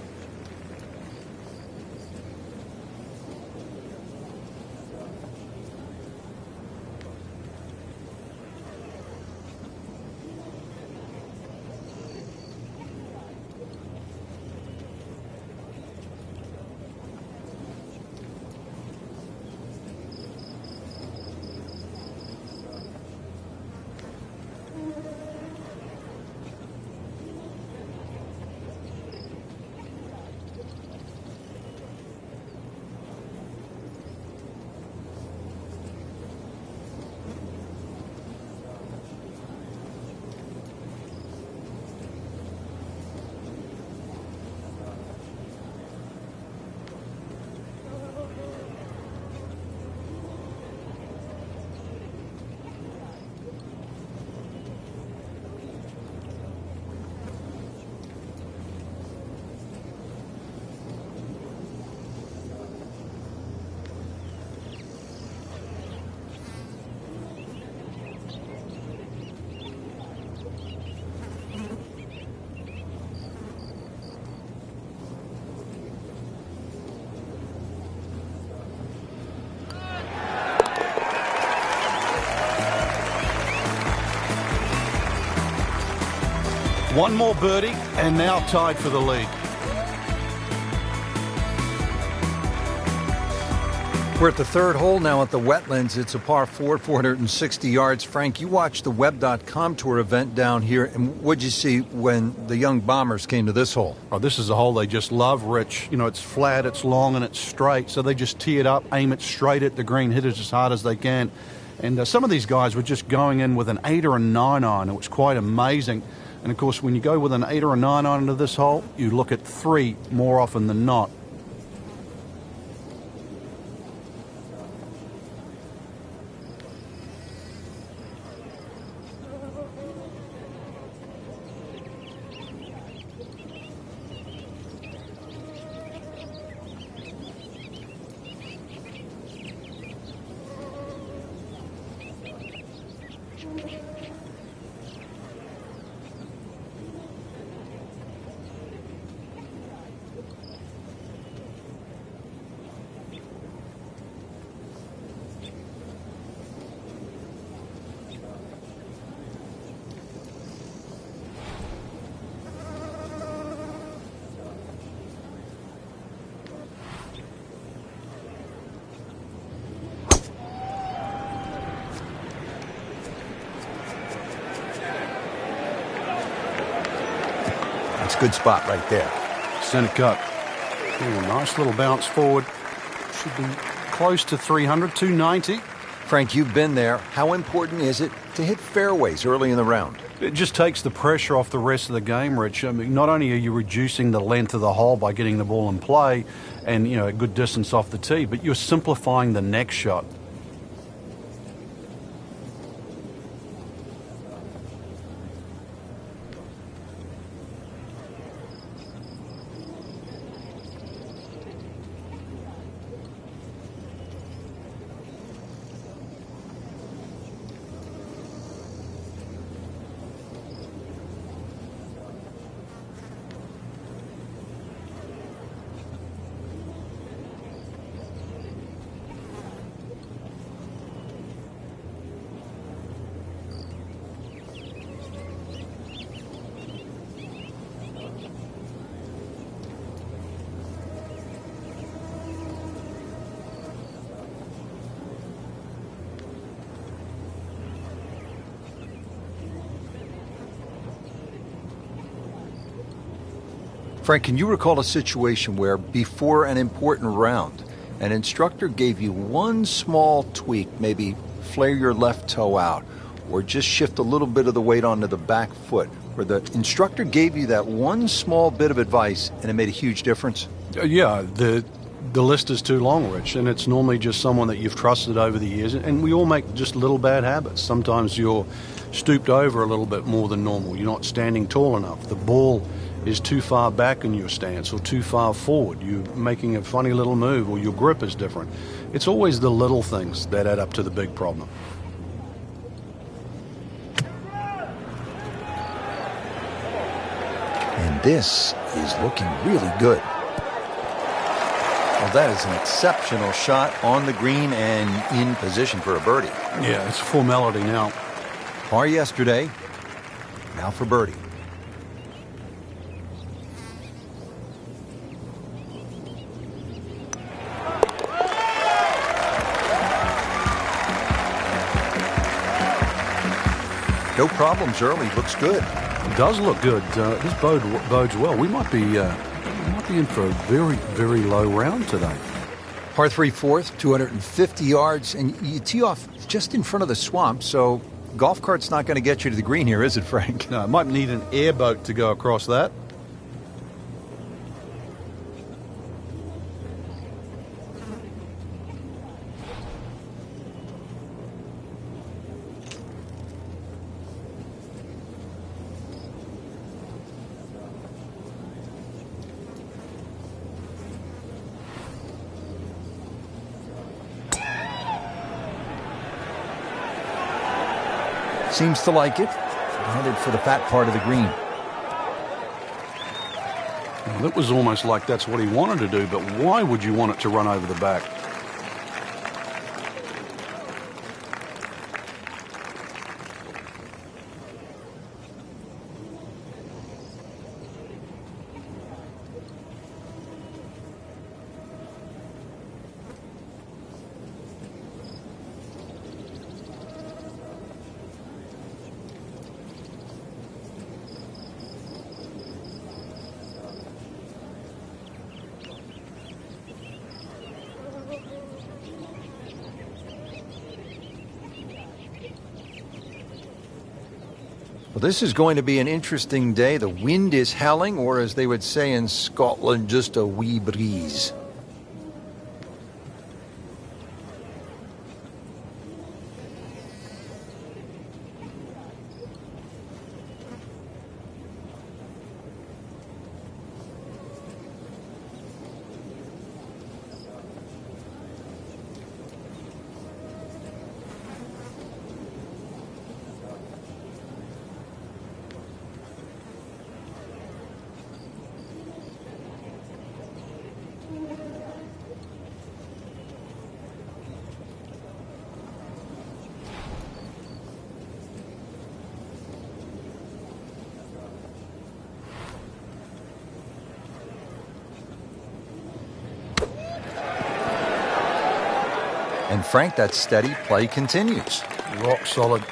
One more birdie and now tied for the lead. We're at the third hole now at the Wetlands. It's a par 4, 460 yards. Frank, you watched the Web.com Tour event down here, and what'd you see when the young bombers came to this hole? Oh, this is a hole they just love, Rich. You know, it's flat, it's long, and it's straight, so they just tee it up, aim it straight at the green, hit it as hard as they can. And some of these guys were just going in with an 8 or a 9 iron. It was quite amazing. And, of course, when you go with an 8 or a 9 iron into this hole, you look at 3 more often than not. Good spot right there. Center cut. Ooh, nice little bounce forward. Should be close to 300, 290. Frank, you've been there. How important is it to hit fairways early in the round? It just takes the pressure off the rest of the game, Rich. I mean, not only are you reducing the length of the hole by getting the ball in play and, you know, a good distance off the tee, but you're simplifying the next shot. Frank, can you recall a situation where before an important round, an instructor gave you one small tweak, maybe flare your left toe out or just shift a little bit of the weight onto the back foot, where the instructor gave you that one small bit of advice and it made a huge difference? Yeah, the list is too long, Rich, and it's normally just someone that you've trusted over the years, and we all make just little bad habits. Sometimes you're stooped over a little bit more than normal. You're not standing tall enough. The ball is too far back in your stance or too far forward. You're making a funny little move or your grip is different. It's always the little things that add up to the big problem. And this is looking really good. Well, that is an exceptional shot on the green and in position for a birdie. Yeah, it's a formality now. Par yesterday, now for birdie. No problems early. Looks good. It does look good. This bodes well. We might be in for a very, very low round today. Par 3 fourth, 250 yards, and you tee off just in front of the swamp, so golf cart's not going to get you to the green here, is it, Frank? No, it might need an airboat to go across that. Seems to like it. Headed for the fat part of the green. Well, it was almost like that's what he wanted to do, but why would you want it to run over the back? This is going to be an interesting day. The wind is howling, or as they would say in Scotland, just a wee breeze. And Frank, that steady play continues. Rock solid.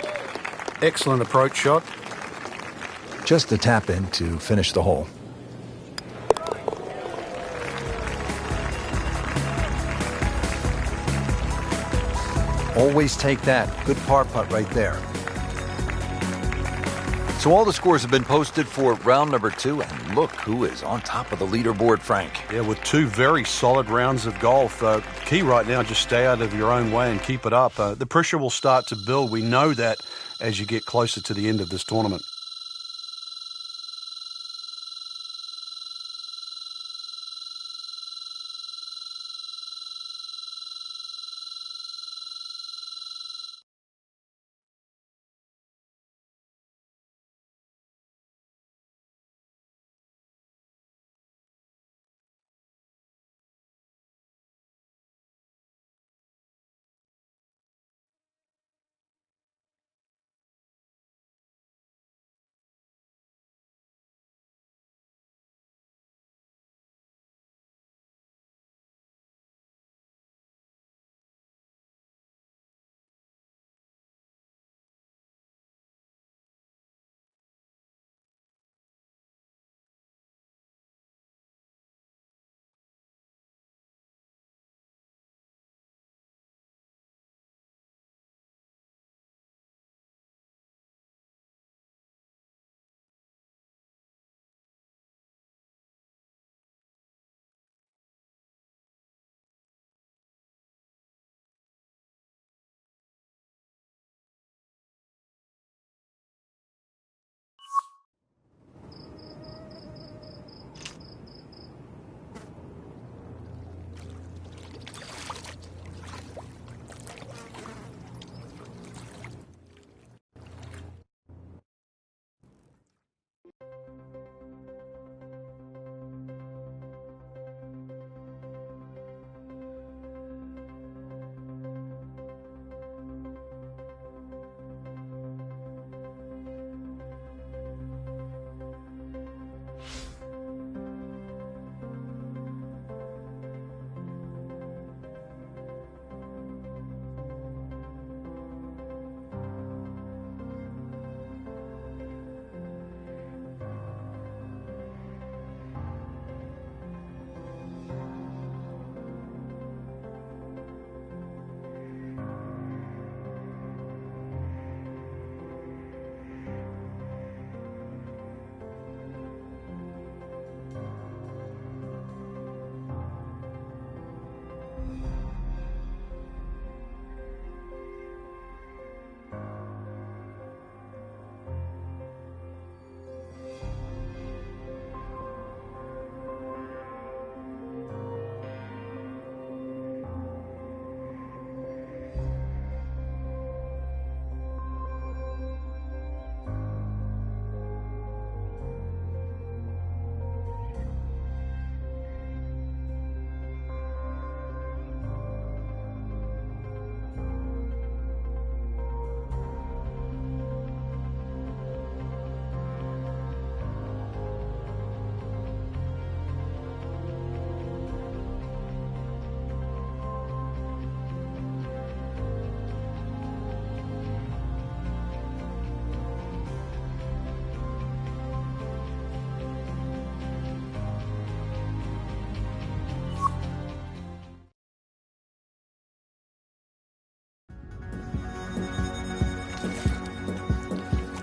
Excellent approach shot. Just a tap in to finish the hole. Always take that. Good par putt right there. So all the scores have been posted for round number 2, and look who is on top of the leaderboard, Frank. Yeah, with 2 very solid rounds of golf. Key right now, just stay out of your own way and keep it up. The pressure will start to build. We know that as you get closer to the end of this tournament.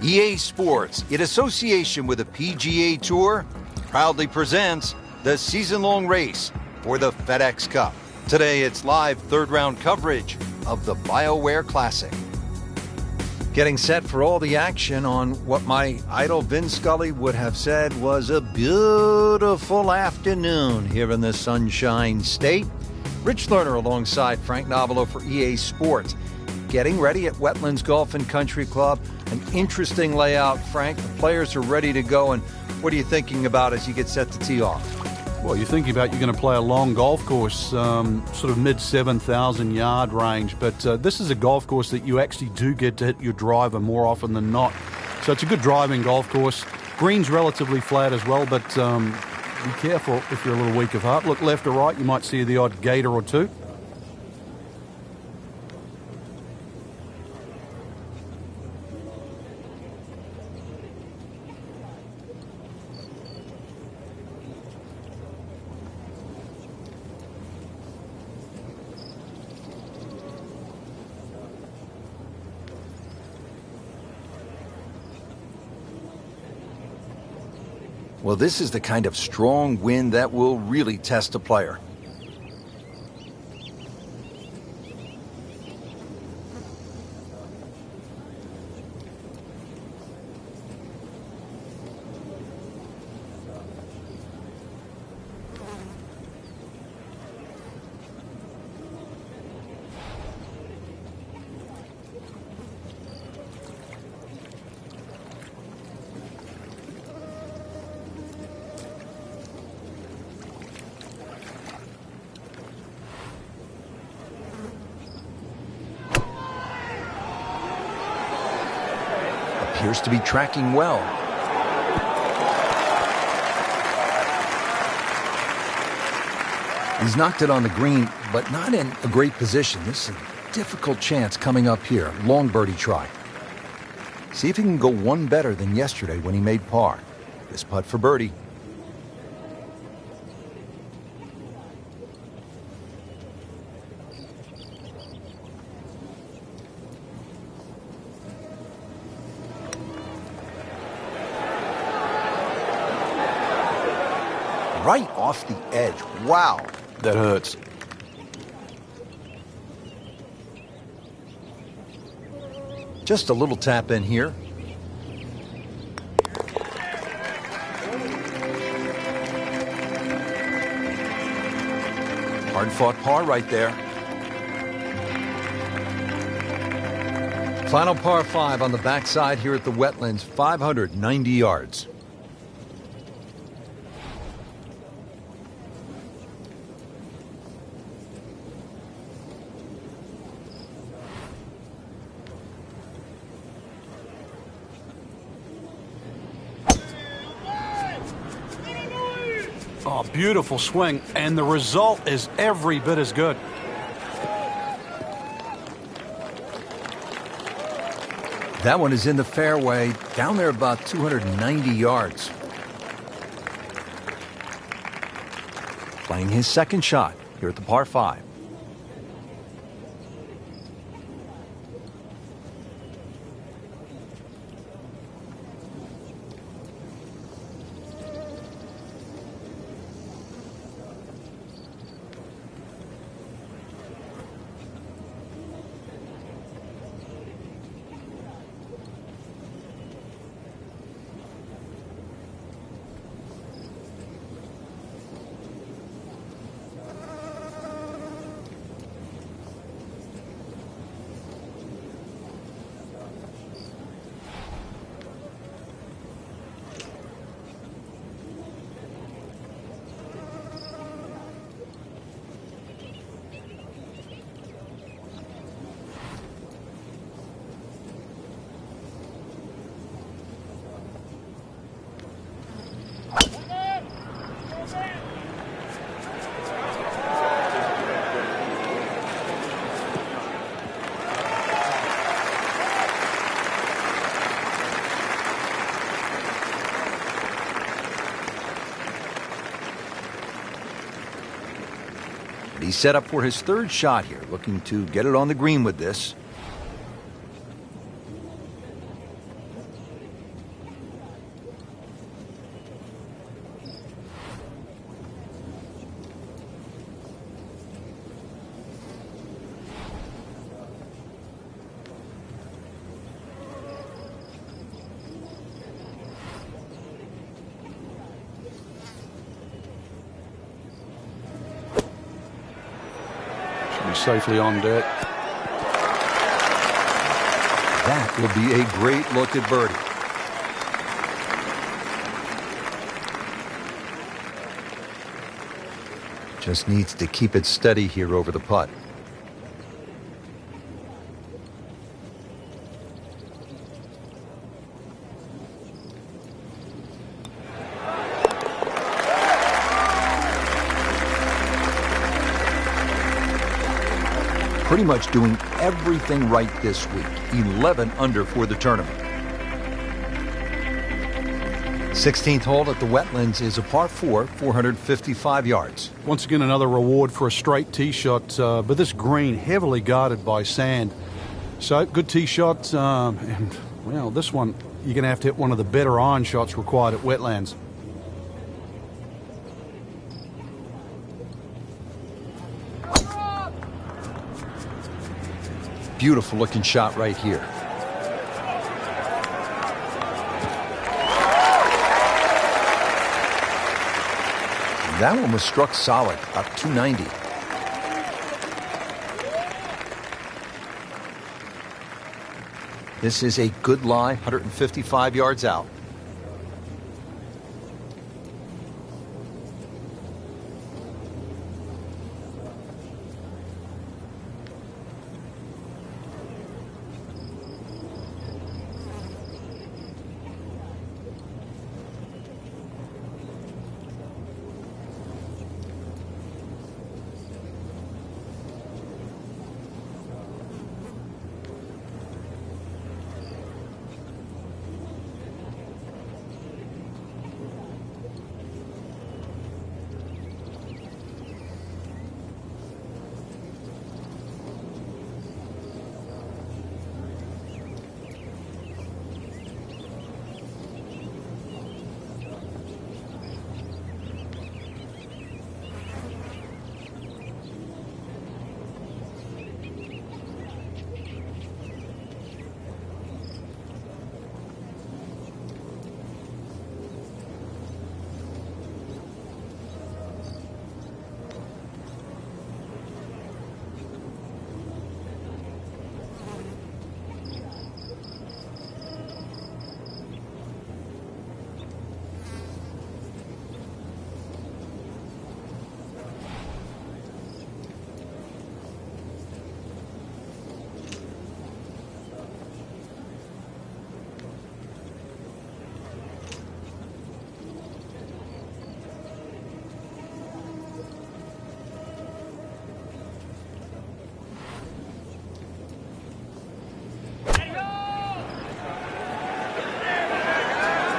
EA Sports, in association with the PGA Tour, proudly presents the season-long race for the FedEx Cup. Today, it's live third-round coverage of the BioWare Classic. Getting set for all the action on what my idol Vin Scully would have said was a beautiful afternoon here in the Sunshine State. Rich Lerner alongside Frank Novelo for EA Sports. Getting ready at Wetlands Golf and Country Club. An interesting layout, Frank. The players are ready to go. And what are you thinking about as you get set to tee off? Well, you're thinking about you're going to play a long golf course, sort of mid-7,000 yard range. But this is a golf course that you actually do get to hit your driver more often than not. So it's a good driving golf course. Green's relatively flat as well, but be careful if you're a little weak of heart. Look left or right, you might see the odd gator or two. Well, this is the kind of strong wind that will really test a player. Appears to be tracking well. He's knocked it on the green, but not in a great position. This is a difficult chance coming up here. Long birdie try. See if he can go one better than yesterday when he made par. This putt for birdie. Right off the edge. Wow. That hurts. Just a little tap in here. Hard fought par right there. Final par 5 on the backside here at the Wetlands, 590 yards. Oh, beautiful swing, and the result is every bit as good. That one is in the fairway, down there about 290 yards. Playing his second shot here at the par 5. He's set up for his third shot here, looking to get it on the green with this. safely on dirt. That will be a great look at birdie. Just needs to keep it steady here over the putt. Pretty much doing everything right this week. 11 under for the tournament. 16th hole at the Wetlands is a par 4, 455 yards. Once again, another reward for a straight tee shot, but this green heavily guarded by sand. So, good tee shot, and, well, this one, you're going to have to hit one of the better iron shots required at Wetlands. Beautiful looking shot right here. That one was struck solid, about 290. This is a good lie, 155 yards out.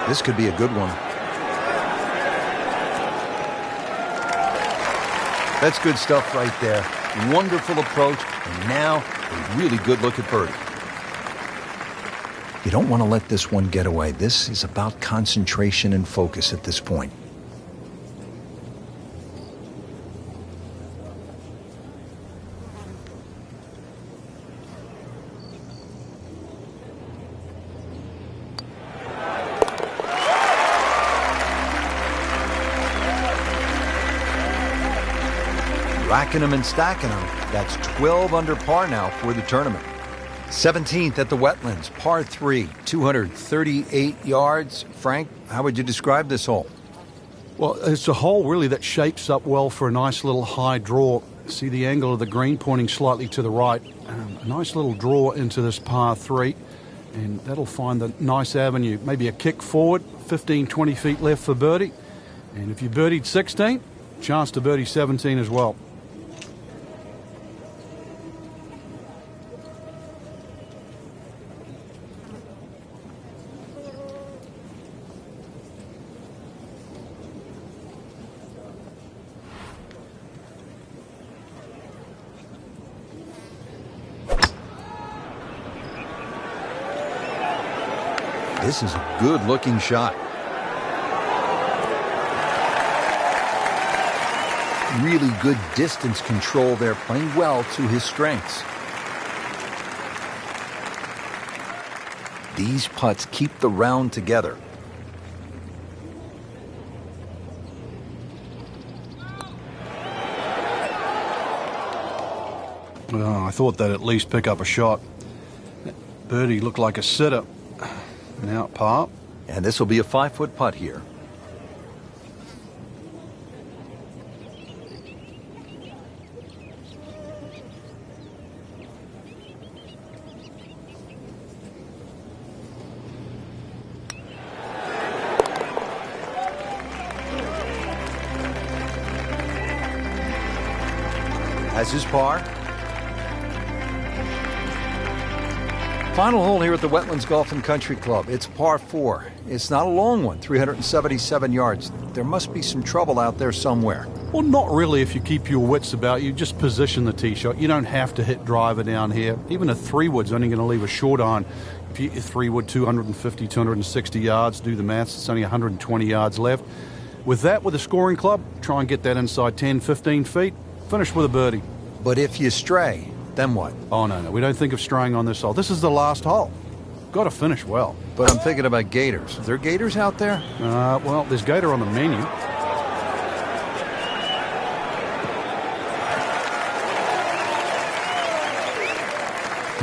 This could be a good one. That's good stuff right there. Wonderful approach, and now a really good look at birdie. You don't want to let this one get away. This is about concentration and focus at this point. Racking them and stacking them. That's 12 under par now for the tournament. 17th at the Wetlands, par 3, 238 yards. Frank, how would you describe this hole? Well, it's a hole really that shapes up well for a nice little high draw. See the angle of the green pointing slightly to the right. A nice little draw into this par 3, and that'll find the nice avenue. Maybe a kick forward, 15, 20 feet left for birdie. And if you birdied 16, chance to birdie 17 as well. This is a good-looking shot. Really good distance control there, playing well to his strengths. These putts keep the round together. Oh, I thought they'd at least pick up a shot. Birdie looked like a sitter. Now at par. And this will be a 5-foot putt here. Has his par. Final hole here at the Wetlands Golf and Country Club. It's par 4. It's not a long one, 377 yards. There must be some trouble out there somewhere. Well, not really if you keep your wits about you. Just position the tee shot. You don't have to hit driver down here. Even a 3-wood's only going to leave a short iron. If you hit your 3-wood 250, 260 yards, do the maths, it's only 120 yards left. With that, with a scoring club, try and get that inside 10, 15 feet. Finish with a birdie. But if you stray, then what? Oh, no. We don't think of straying on this hole. This is the last hole. Got to finish well. But I'm thinking about gators. Are there gators out there? Well, there's gator on the menu.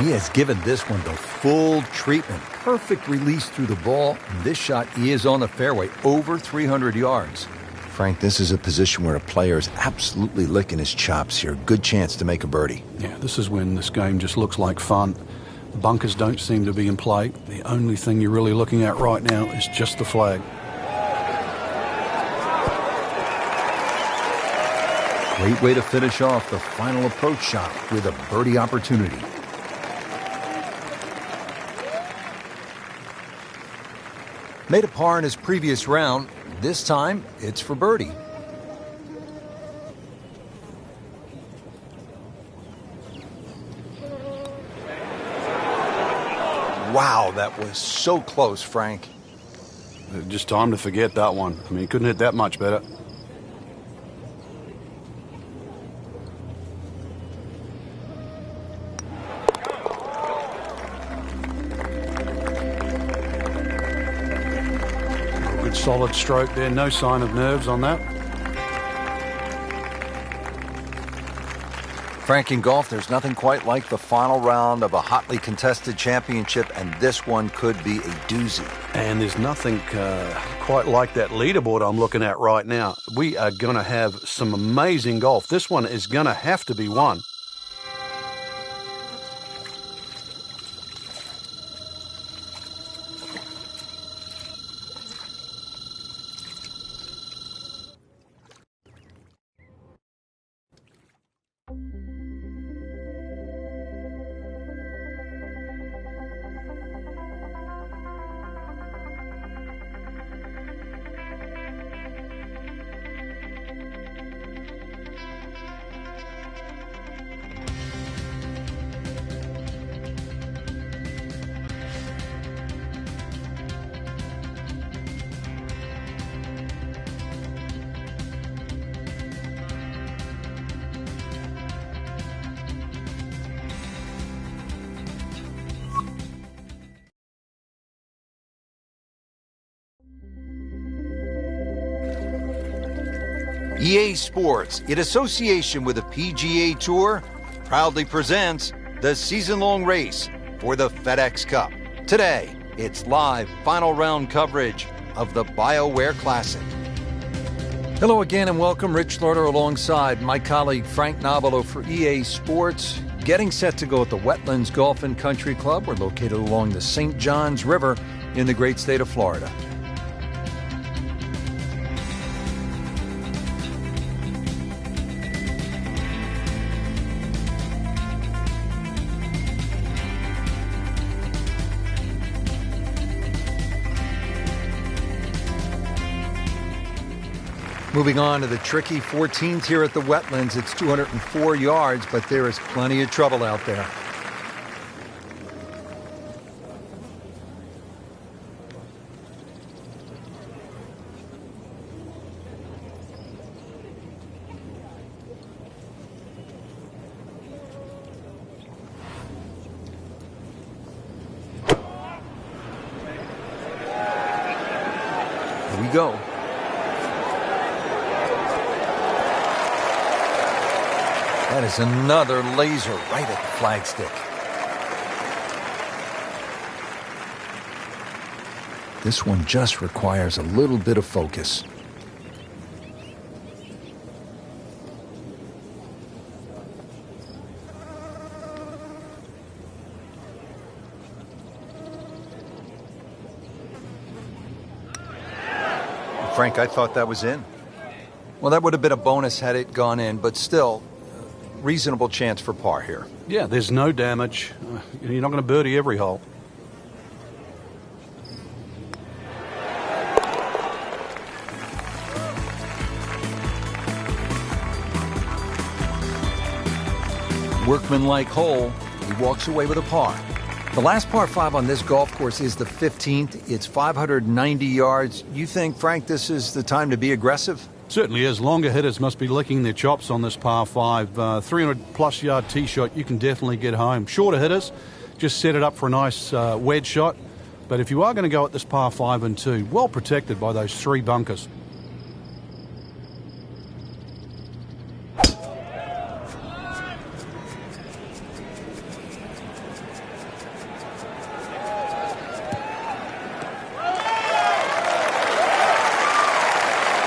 He has given this one the full treatment. Perfect release through the ball. And this shot is on the fairway, over 300 yards. Frank, this is a position where a player is absolutely licking his chops here. Good chance to make a birdie. Yeah, this is when this game just looks like fun. The bunkers don't seem to be in play. The only thing you're really looking at right now is just the flag. Great way to finish off the final approach shot with a birdie opportunity. Made a par in his previous round. This time, it's for birdie. Wow, that was so close, Frank. Just time to forget that one. I mean, he couldn't hit that much better. Solid stroke there, no sign of nerves on that. Frank, in golf, there's nothing quite like the final round of a hotly contested championship, and this one could be a doozy. And there's nothing quite like that leaderboard I'm looking at right now. We are going to have some amazing golf. This one is going to have to be won. EA Sports, in association with the PGA Tour, proudly presents the season-long race for the FedEx Cup. Today, it's live final round coverage of the BioWare Classic. Hello again and welcome. Rich Slaughter alongside my colleague Frank Nobilo for EA Sports. Getting set to go at the Wetlands Golf and Country Club. We're located along the St. Johns River in the great state of Florida. Moving on to the tricky 14th here at the Wetlands. It's 204 yards, but there is plenty of trouble out there. Here we go. That is another laser right at the flagstick. This one just requires a little bit of focus. Frank, I thought that was in. Well, that would have been a bonus had it gone in, but still, reasonable chance for par here. Yeah, there's no damage. You're not going to birdie every hole. Workmanlike hole. He walks away with a par. The last par 5 on this golf course is the 15th. It's 590 yards. You think, Frank, this is the time to be aggressive? Certainly is. Longer hitters must be licking their chops on this par 5. 300-plus yard tee shot, you can definitely get home. Shorter hitters, just set it up for a nice wedge shot. But if you are going to go at this par 5 and 2, well protected by those 3 bunkers.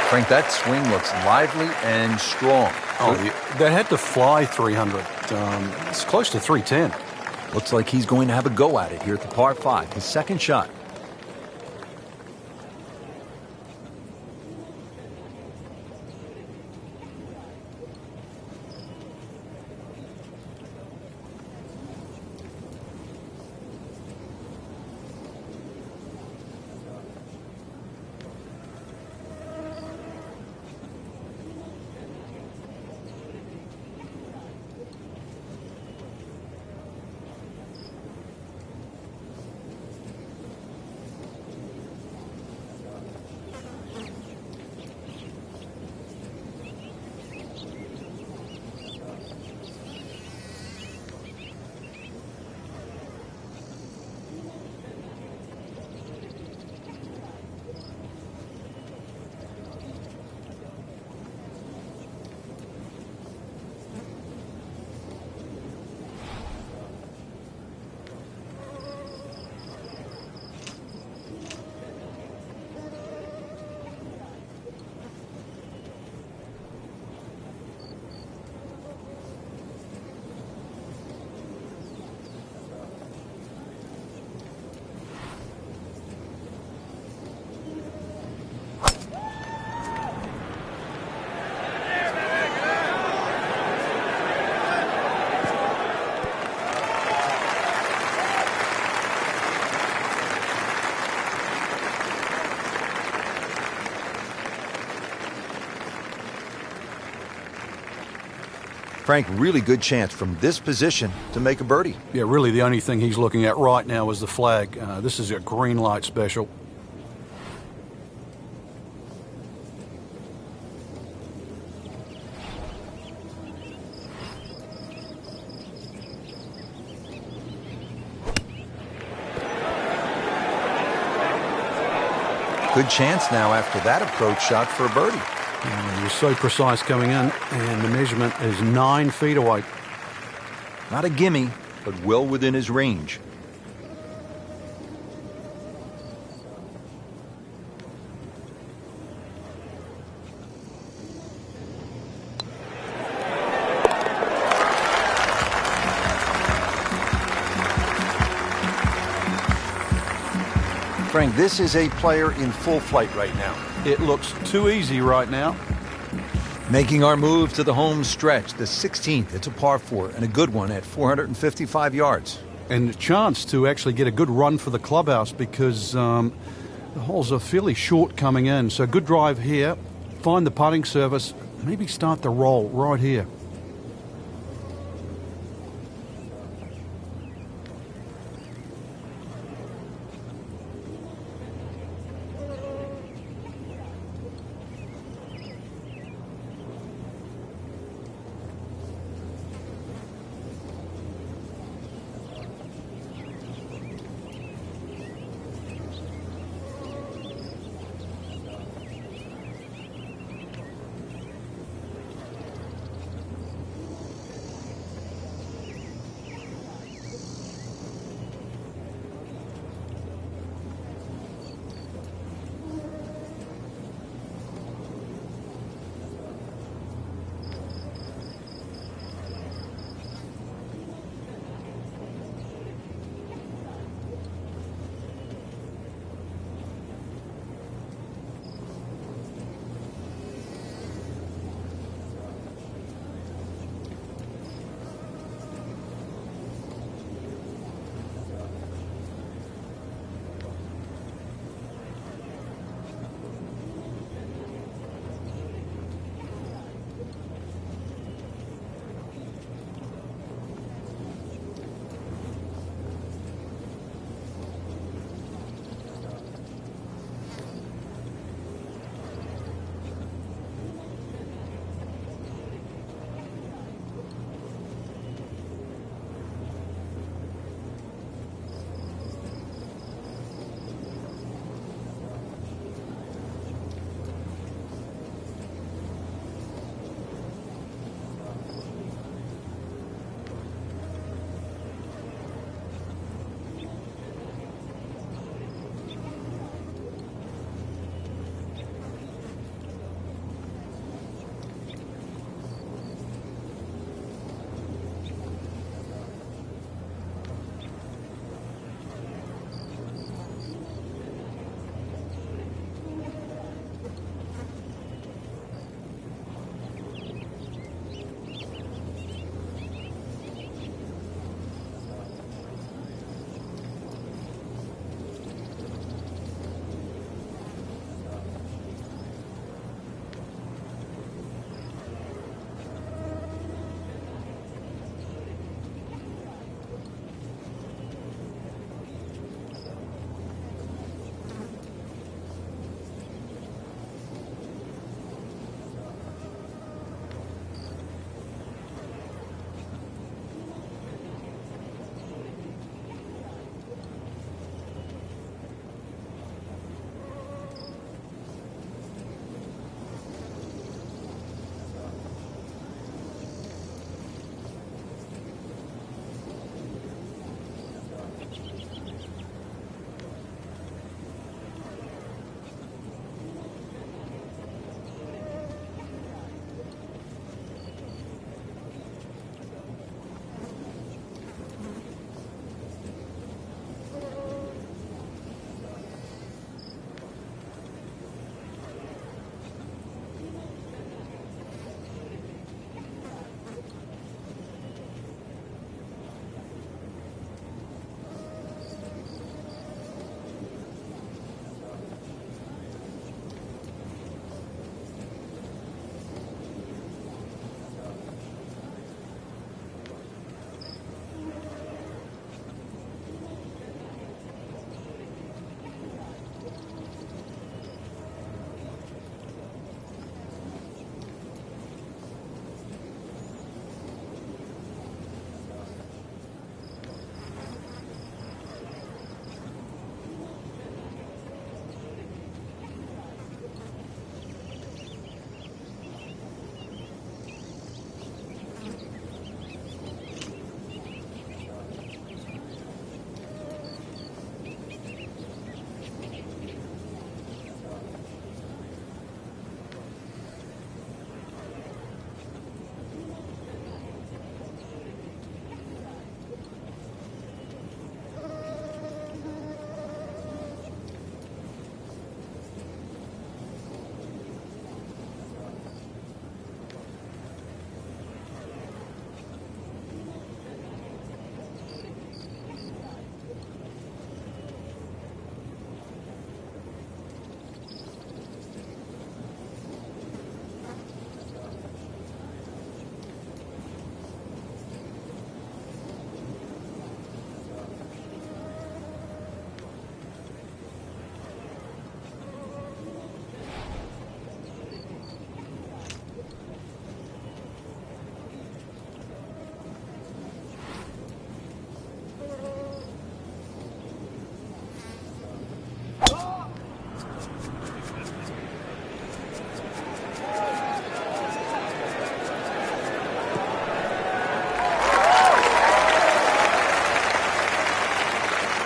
Frank, that swing looks lively and strong. Oh, they had to fly 300. It's close to 310. Looks like he's going to have a go at it here at the par 5, his second shot. Frank, really good chance from this position to make a birdie. Yeah, really the only thing he's looking at right now is the flag. This is a green light special. Good chance now after that approach shot for a birdie. He was so precise coming in, and the measurement is 9 feet away. Not a gimme, but well within his range. Frank, this is a player in full flight right now. It looks too easy right now. Making our move to the home stretch, the 16th. It's a par 4 and a good one at 455 yards. And a chance to actually get a good run for the clubhouse because the holes are fairly short coming in. So good drive here, find the putting surface, maybe start the roll right here.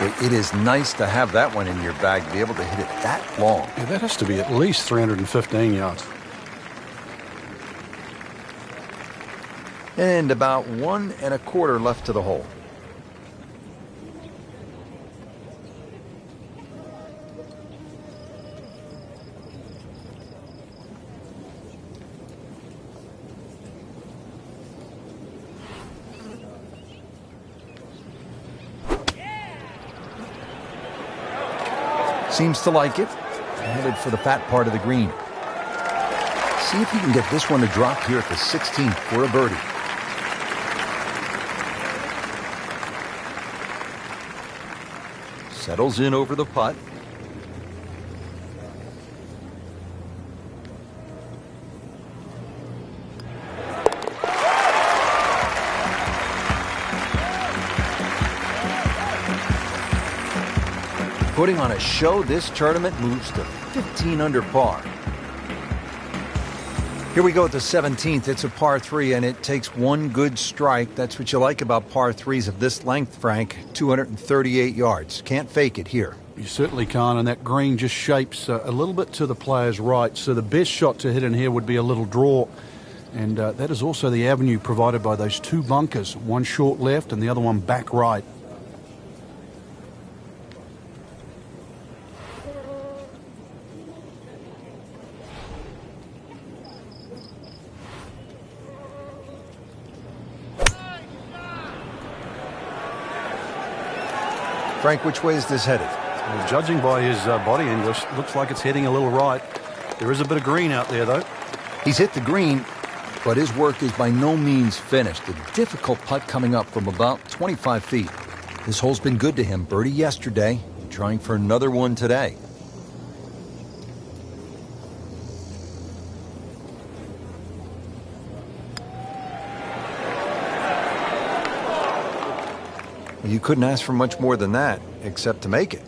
It is nice to have that one in your bag, to be able to hit it that long. Yeah, that has to be at least 315 yards. And about 1 1/4 left to the hole. Seems to like it. Headed for the fat part of the green. See if you can get this one to drop here at the 16th for a birdie. Settles in over the putt. Putting on a show, this tournament moves to 15 under par. Here we go at the 17th. It's a par 3, and it takes one good strike. That's what you like about par 3s of this length, Frank. 238 yards. Can't fake it here. You certainly can't, and that green just shapes a little bit to the player's right. So the best shot to hit in here would be a little draw. And that is also the avenue provided by those two bunkers. One short left and the other one back right. Frank, which way is this headed? Well, judging by his body English, looks like it's heading a little right. There is a bit of green out there, though. He's hit the green, but his work is by no means finished. A difficult putt coming up from about 25 feet. This hole's been good to him. Birdie yesterday, trying for another one today. You couldn't ask for much more than that, except to make it.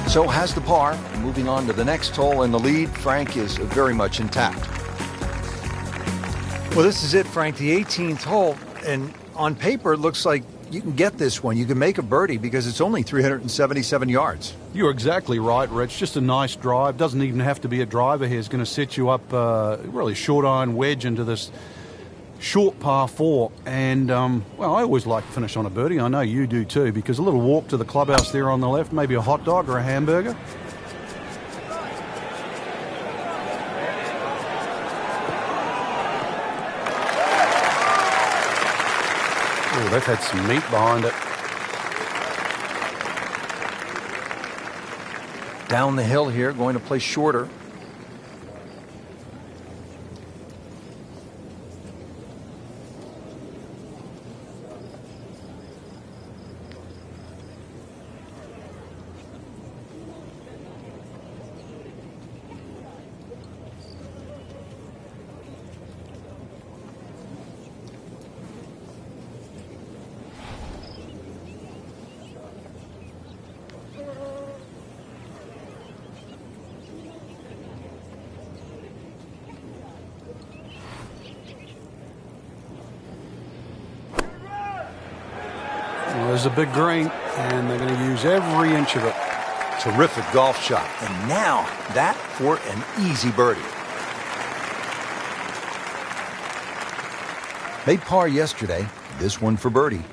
So has the par. Moving on to the next hole, and the lead, Frank, is very much intact. Well, this is it, Frank, the 18th hole, and on paper, it looks like you can get this one. You can make a birdie because it's only 377 yards. You're exactly right, Rich. Just a nice drive. Doesn't even have to be a driver here. It's going to set you up really short iron wedge into this short par 4. And, well, I always like to finish on a birdie. I know you do too, because a little walk to the clubhouse there on the left, maybe a hot dog or a hamburger. Oh, they've had some meat behind it. Down the hill here, going to play shorter. Well, there's a big green, and they're going to use every inch of it. Terrific golf shot. And now that for an easy birdie. Made par yesterday. This one for birdie.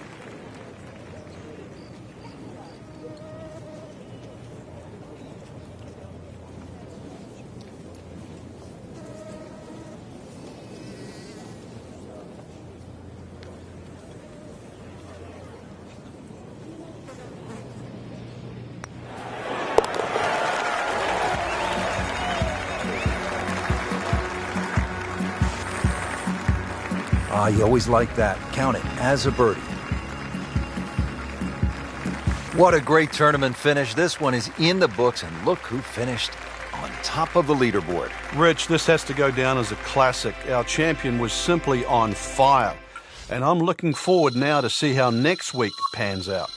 You always like that. Count it as a birdie. What a great tournament finish. This one is in the books, and look who finished on top of the leaderboard. Rich, this has to go down as a classic. Our champion was simply on fire. And I'm looking forward now to see how next week pans out.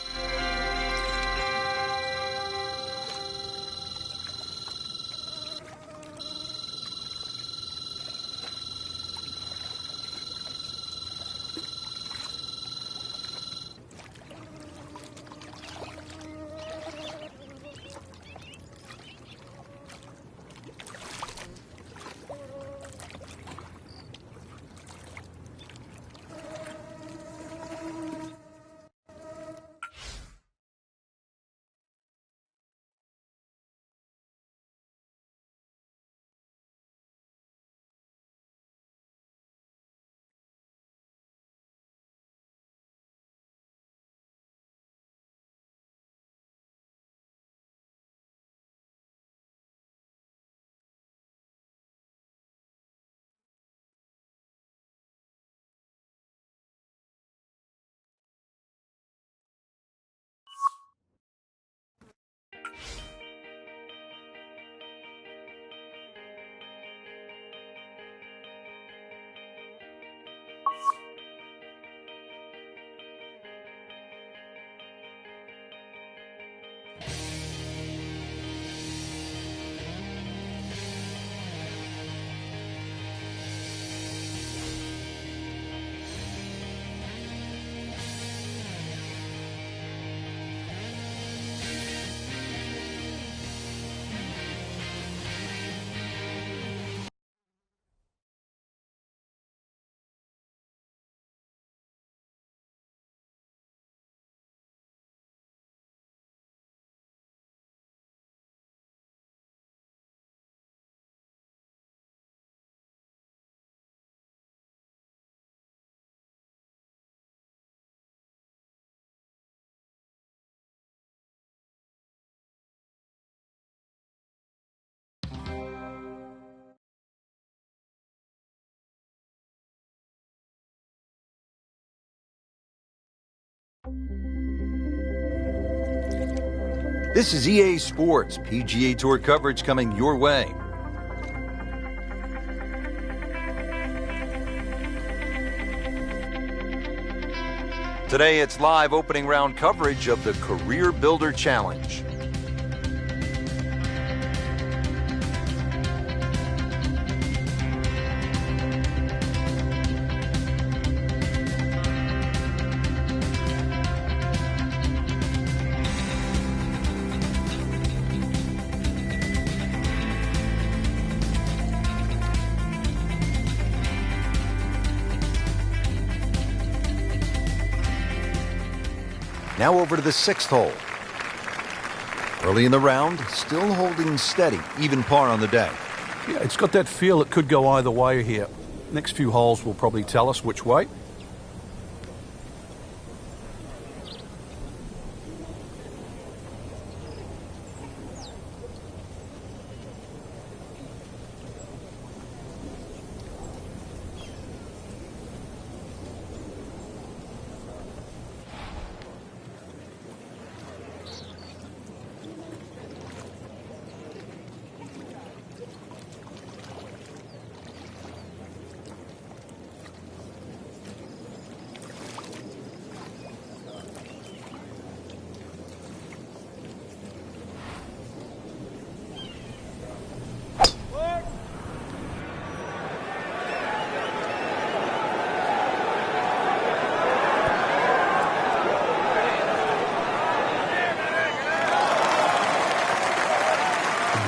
This is EA Sports PGA Tour coverage coming your way. Today it's live opening round coverage of the Career Builder Challenge. Now over to the 6th hole. Early in the round, still holding steady, even par on the day. Yeah, it's got that feel it could go either way here. Next few holes will probably tell us which way.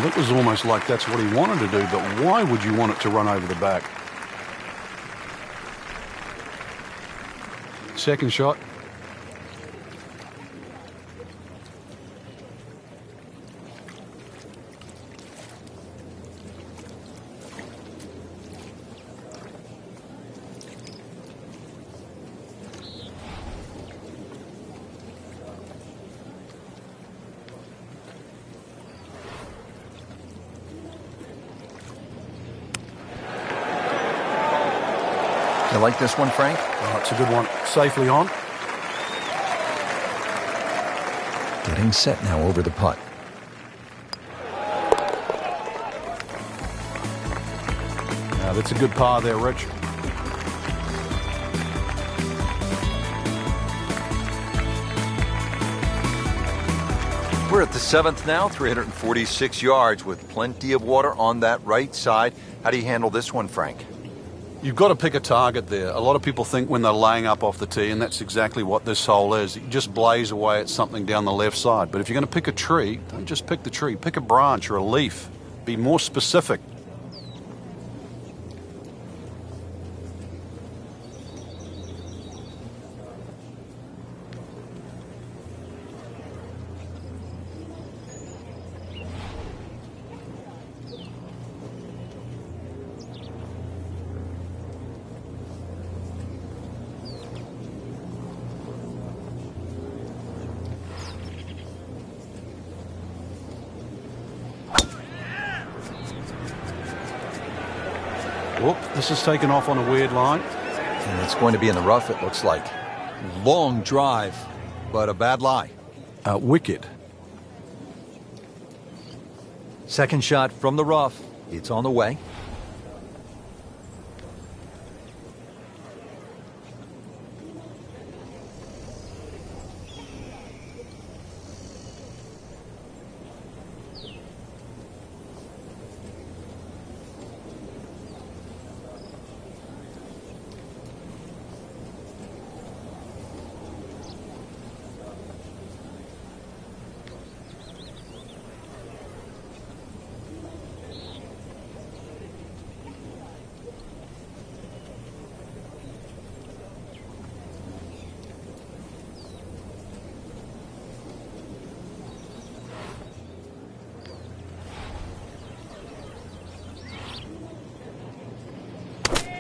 It was almost like that's what he wanted to do, but why would you want it to run over the back? Second shot. You like this one, Frank? Oh, it's a good one. Safely on. Getting set now over the putt. Now, that's a good par there, Rich. We're at the 7th now, 346 yards with plenty of water on that right side. How do you handle this one, Frank? You've got to pick a target there. A lot of people think when they're laying up off the tee, and that's exactly what this hole is. You just blaze away at something down the left side. But if you're going to pick a tree, don't just pick the tree. Pick a branch or a leaf. Be more specific. Whoop, this is taken off on a weird line. And it's going to be in the rough, it looks like. Long drive, but a bad lie. Wicked. Second shot from the rough. It's on the way.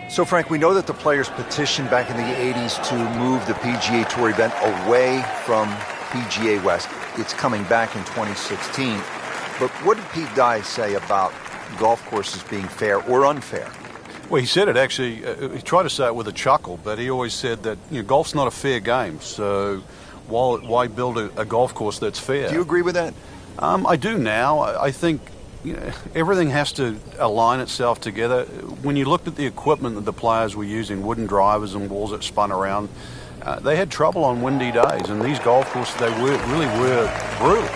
So, Frank, we know that the players petitioned back in the 80s to move the PGA Tour event away from PGA West. It's coming back in 2016. But what did Pete Dye say about golf courses being fair or unfair? Well, he said it actually. He tried to say it with a chuckle, but he always said that golf's not a fair game. So why build a golf course that's fair? Do you agree with that? I do now. I think everything has to align itself together. When you looked at the equipment that the players were using, wooden drivers and balls that spun around, they had trouble on windy days. And these golf courses, they really were brutal.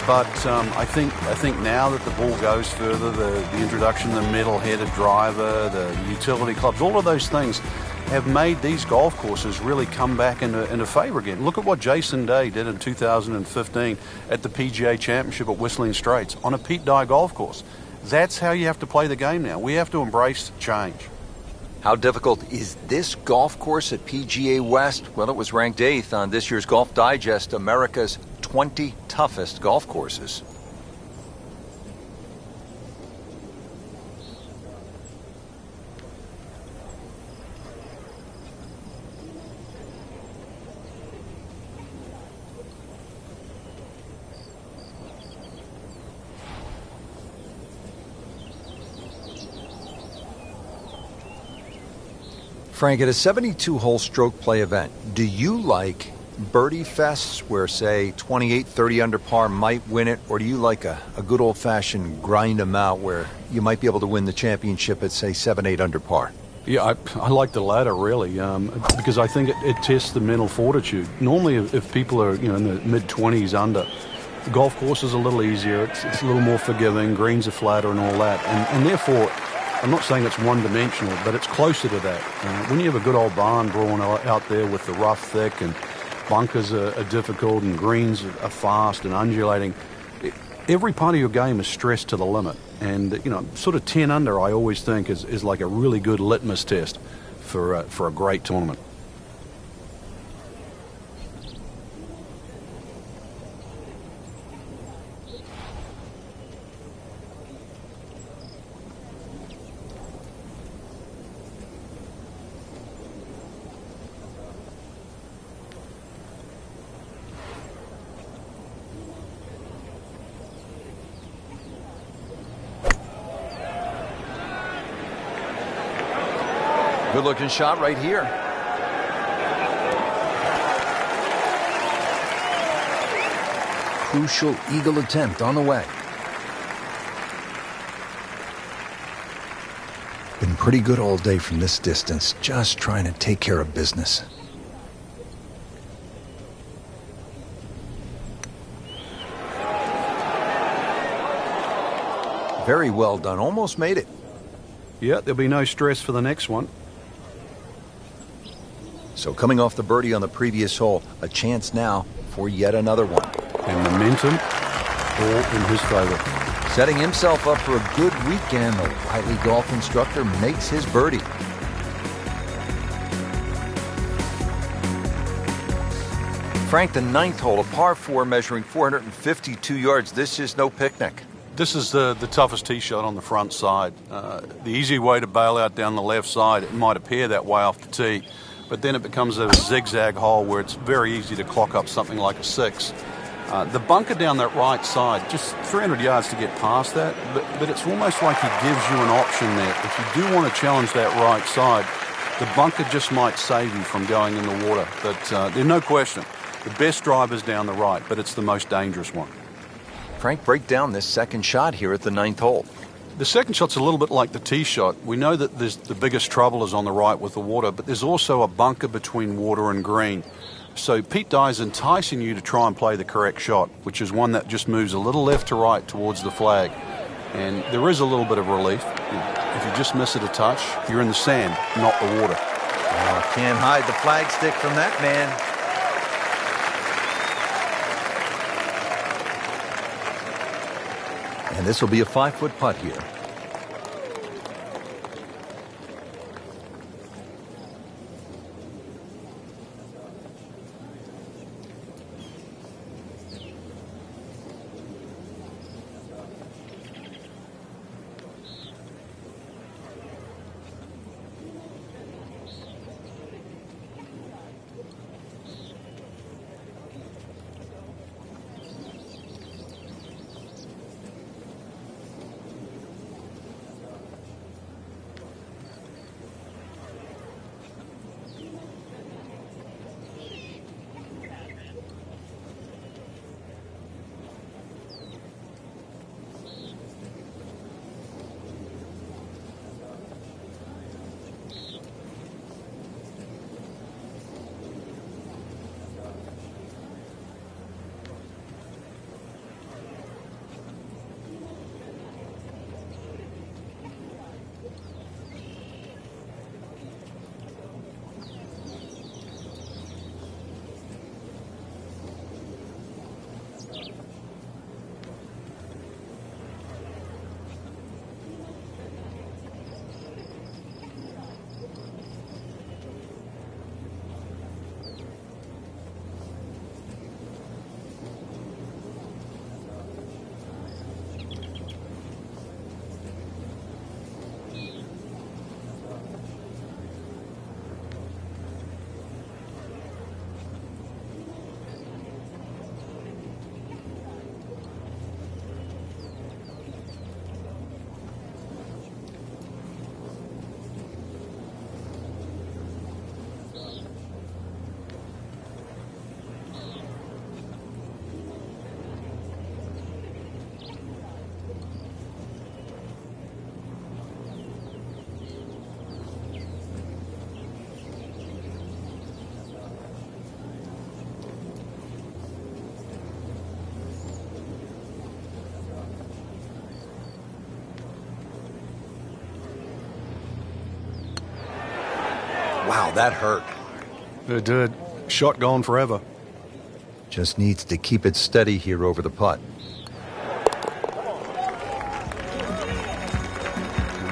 But I think now that the ball goes further, the introduction of the metal-headed driver, the utility clubs, all of those things have made these golf courses really come back into favor again. Look at what Jason Day did in 2015 at the PGA Championship at Whistling Straits on a Pete Dye golf course. That's how you have to play the game now. We have to embrace change. How difficult is this golf course at PGA West? Well, it was ranked 8th on this year's Golf Digest, America's 20 toughest golf courses. Frank, at a 72-hole stroke play event, do you like birdie fests where, say, 28, 30 under par might win it, or do you like a good old-fashioned grind them out where you might be able to win the championship at, say, 7, 8 under par? Yeah, I like the latter, really, because I think it tests the mental fortitude. Normally, if people are in the mid-20s under, the golf course is a little easier, it's a little more forgiving, greens are flatter and all that, and therefore, I'm not saying it's one-dimensional, but it's closer to that. When you have a good old barn brawn out there with the rough thick and bunkers are difficult and greens are fast and undulating, every part of your game is stressed to the limit. And, sort of 10 under, I always think, is like a really good litmus test for a great tournament. Good-looking shot right here. Crucial eagle attempt on the way. Been pretty good all day from this distance, just trying to take care of business. Very well done. Almost made it. Yeah, there'll be no stress for the next one. So coming off the birdie on the previous hole, a chance now for yet another one. And momentum all in his favor. Setting himself up for a good weekend, the Wiley golf instructor makes his birdie. Frank, the ninth hole, a par 4 measuring 452 yards. This is no picnic. This is the toughest tee shot on the front side. The easy way to bail out down the left side, it might appear that way off the tee, but then it becomes a zigzag hole where it's very easy to clock up something like a 6. The bunker down that right side, just 300 yards to get past that, but it's almost like he gives you an option there. If you do want to challenge that right side, the bunker just might save you from going in the water. But there's no question, the best drive is down the right, but it's the most dangerous one. Frank, break down this second shot here at the ninth hole. The second shot's a little bit like the tee shot. We know that the biggest trouble is on the right with the water, but there's also a bunker between water and green. So Pete Dye is enticing you to try and play the correct shot, which is one that just moves a little left to right towards the flag. And there is a little bit of relief. If you just miss it a touch, you're in the sand, not the water. Oh, can't hide the flag stick from that man. And this will be a 5-foot putt here. Wow, that hurt. It did. Shot gone forever. Just needs to keep it steady here over the putt.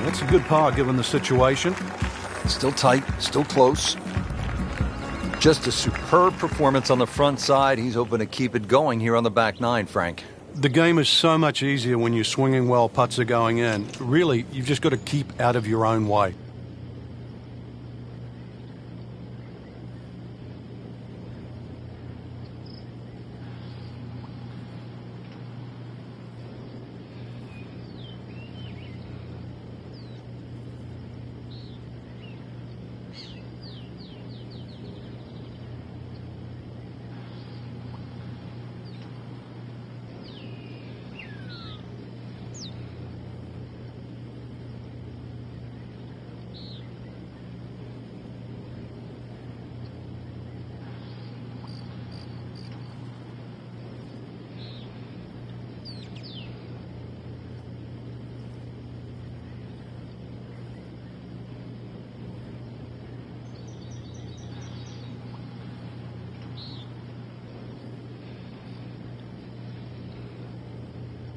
That's a good par given the situation. Still tight, still close. Just a superb performance on the front side. He's hoping to keep it going here on the back nine, Frank. The game is so much easier when you're swinging well, putts are going in. Really, you've just got to keep out of your own way.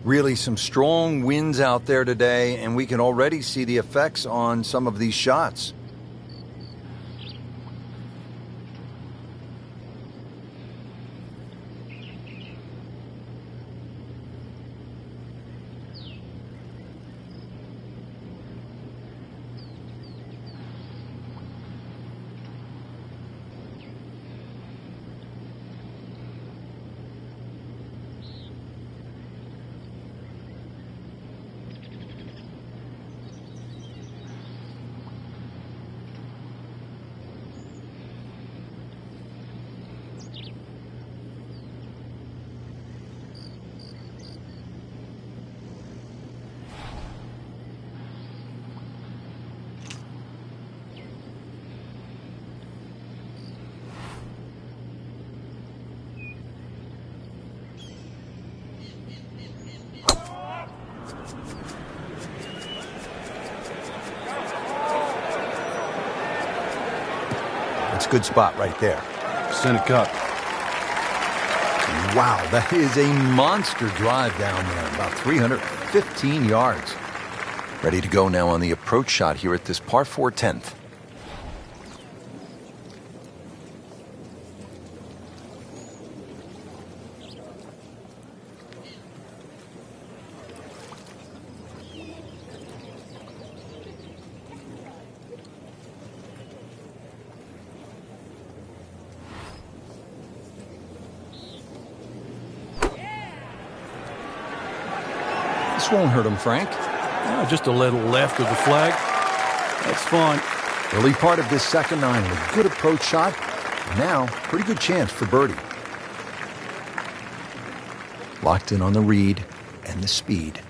Really some strong winds out there today, and we can already see the effects on some of these shots. It's a good spot right there. Center cut. Wow, that is a monster drive down there, about 315 yards. Ready to go now on the approach shot here at this par 4 10th. This won't hurt him, Frank. Just a little left of the flag. That's fine. Early part of this second nine, a good approach shot. Now, pretty good chance for birdie. Locked in on the read and the speed.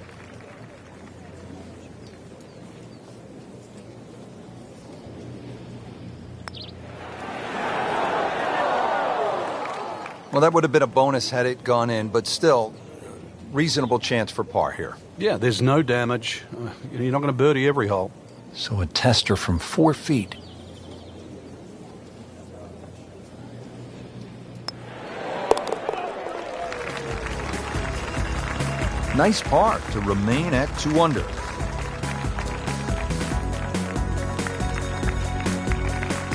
Well, that would have been a bonus had it gone in, but still, reasonable chance for par here. Yeah, there's no damage. You're not going to birdie every hole. So a tester from 4 feet. Nice par to remain at 2 under.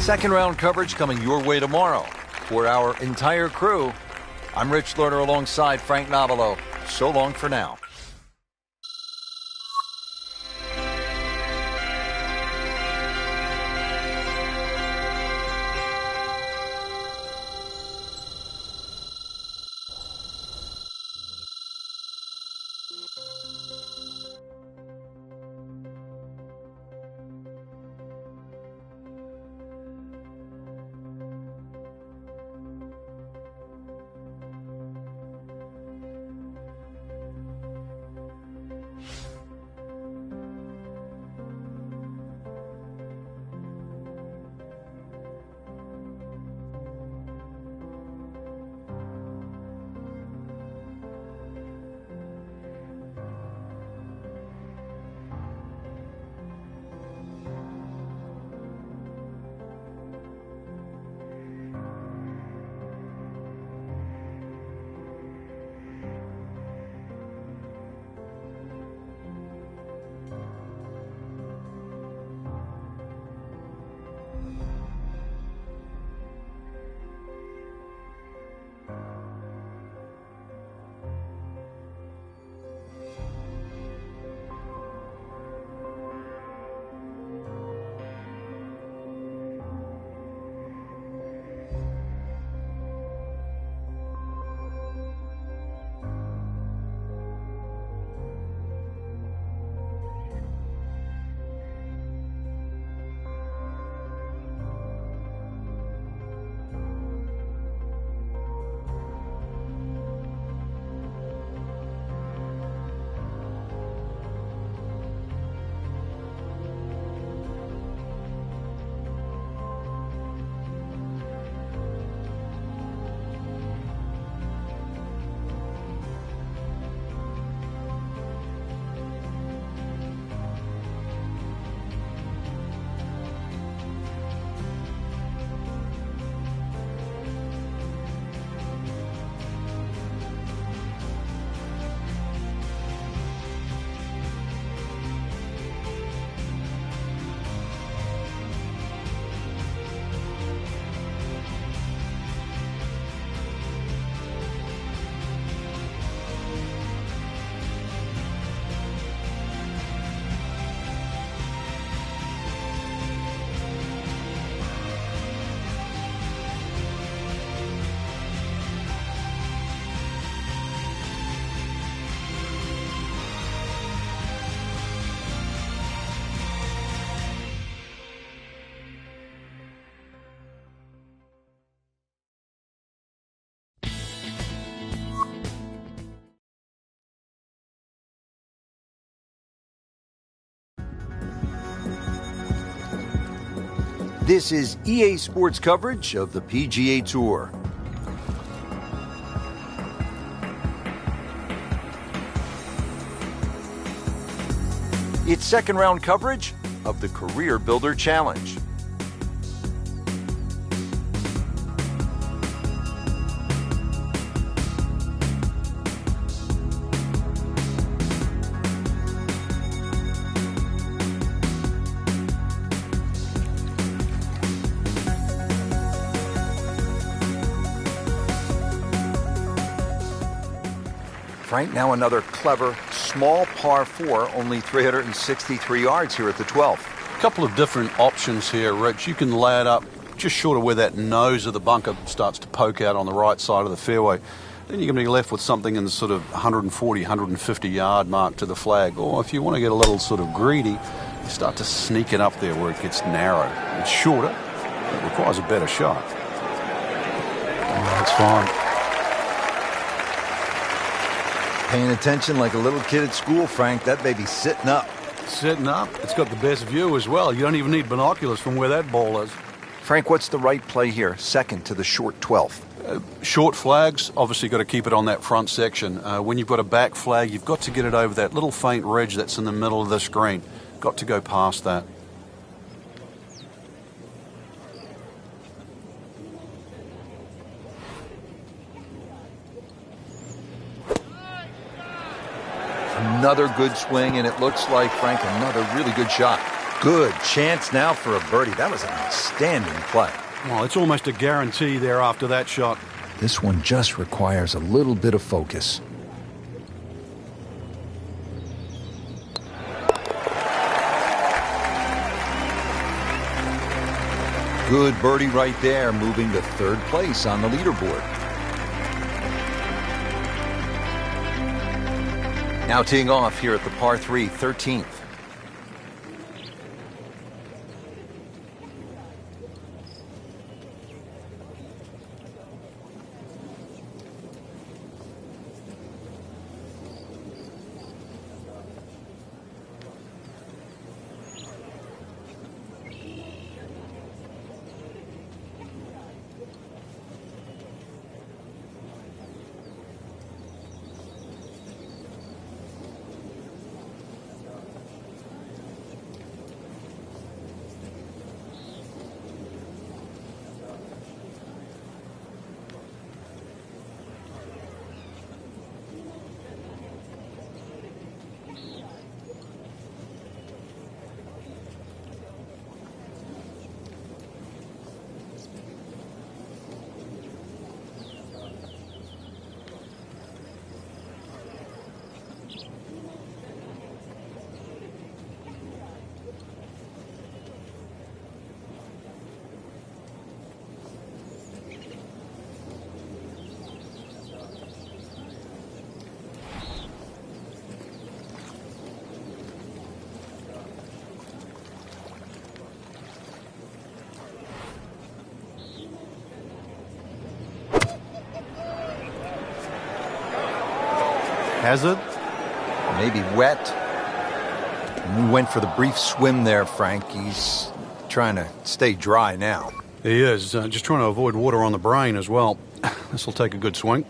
Second round coverage coming your way tomorrow. For our entire crew, I'm Rich Lerner alongside Frank Nobilo. So long for now. This is EA Sports coverage of the PGA Tour. It's second round coverage of the Career Builder Challenge. Frank, now another clever, small par 4, only 363 yards here at the 12th. A couple of different options here, Rich. You can lay it up just short of where that nose of the bunker starts to poke out on the right side of the fairway. Then you're going to be left with something in the sort of 140, 150 yard mark to the flag. Or if you want to get a little sort of greedy, you start to sneak it up there where it gets narrow. It's shorter, it requires a better shot. Oh, that's fine. Paying attention like a little kid at school, Frank. That baby's sitting up. Sitting up. It's got the best view as well. You don't even need binoculars from where that ball is. Frank, what's the right play here? Second to the short 12th. Short flags, obviously got to keep it on that front section. When you've got a back flag, you've got to get it over that little faint ridge that's in the middle of the screen. Got to go past that. Another good swing, and it looks like, Frank, another really good shot. Good chance now for a birdie. That was an outstanding play. Well, it's almost a guarantee there after that shot. This one just requires a little bit of focus. Good birdie right there, moving to third place on the leaderboard. Now teeing off here at the par 3, 13th. Has it? Maybe wet. And we went for the brief swim there, Frank. He's trying to stay dry now. He is. Just trying to avoid water on the brain as well. This will take a good swing.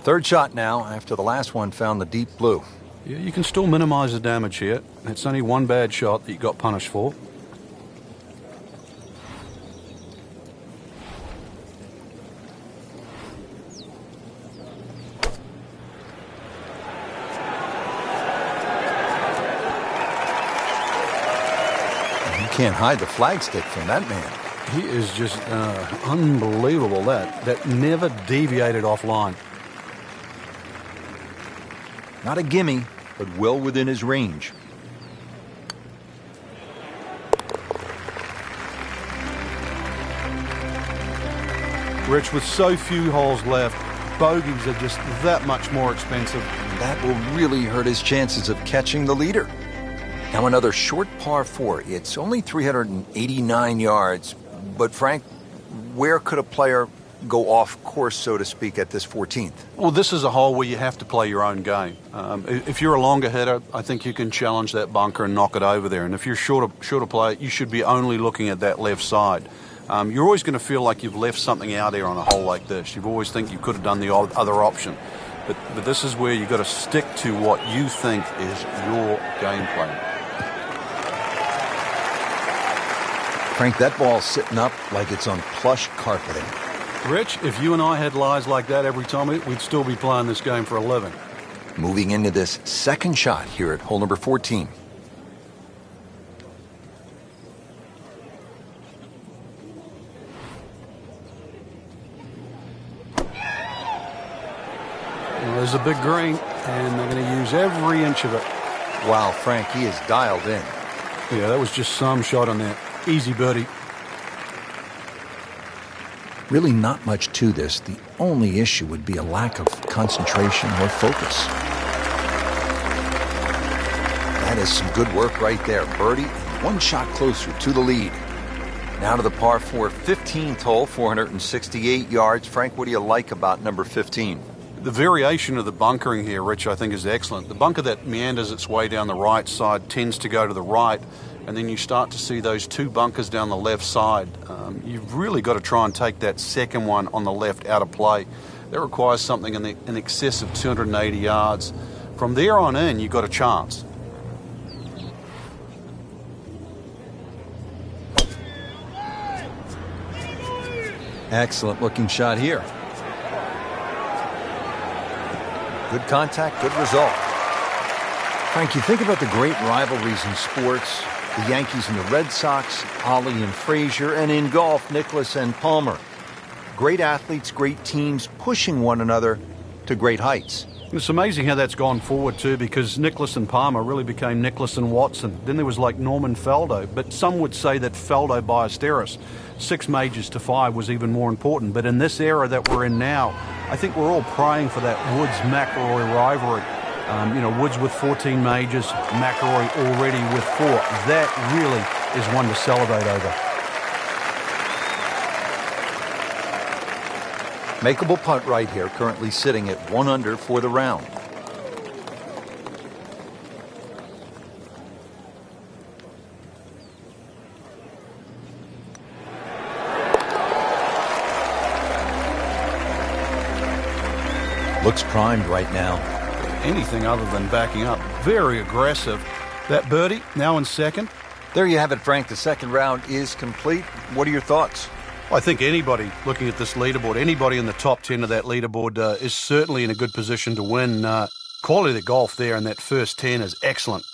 Third shot now after the last one found the deep blue. Yeah, you can still minimize the damage here. It's only one bad shot that you got punished for. Can't hide the flagstick from that man. He is just unbelievable. That never deviated offline. Not a gimme, but well within his range. Rich, with so few holes left, bogeys are just that much more expensive. That will really hurt his chances of catching the leader. Now another short par 4. It's only 389 yards. But Frank, where could a player go off course, so to speak, at this 14th? Well, this is a hole where you have to play your own game. If you're a longer hitter, I think you can challenge that bunker and knock it over there. And if you're shorter player, you should be only looking at that left side. You're always going to feel like you've left something out there on a hole like this. You always think you could have done the other option. But this is where you've got to stick to what you think is your game plan. Frank, that ball's sitting up like it's on plush carpeting. Rich, if you and I had lies like that every time, we'd still be playing this game for a living. Moving into this second shot here at hole number 14. Well, there's a big green, and they're going to use every inch of it. Wow, Frank, he is dialed in. Yeah, that was just some shot on that. Easy birdie. Really not much to this. The only issue would be a lack of concentration or focus. That is some good work right there. Birdie, one shot closer to the lead. Now to the par 4 15th hole, 468 yards. Frank, what do you like about number 15? The variation of the bunkering here, Rich, I think is excellent. The bunker that meanders its way down the right side tends to go to the right, and then you start to see those two bunkers down the left side. You've really got to try and take that second one on the left out of play. That requires something in excess of 280 yards. From there on in, you've got a chance. Excellent looking shot here. Good contact, good result. Frank, you think about the great rivalries in sports, the Yankees and the Red Sox, Ollie and Frazier, and in golf, Nicklaus and Palmer. Great athletes, great teams pushing one another to great heights. It's amazing how that's gone forward too, because Nicklaus and Palmer really became Nicklaus and Watson. Then there was like Norman Faldo, but some would say that Faldo Ballesteros, 6 majors to 5, was even more important. But in this era that we're in now, I think we're all praying for that Woods-McIlroy rivalry. Woods with 14 majors, McIlroy already with 4. That really is one to celebrate over. Makeable putt right here, currently sitting at 1 under for the round. Looks primed right now. Anything other than backing up. Very aggressive. That birdie, now in second. There you have it, Frank. The second round is complete. What are your thoughts? I think anybody looking at this leaderboard, anybody in the top 10 of that leaderboard is certainly in a good position to win. Quality of the golf there in that first 10 is excellent.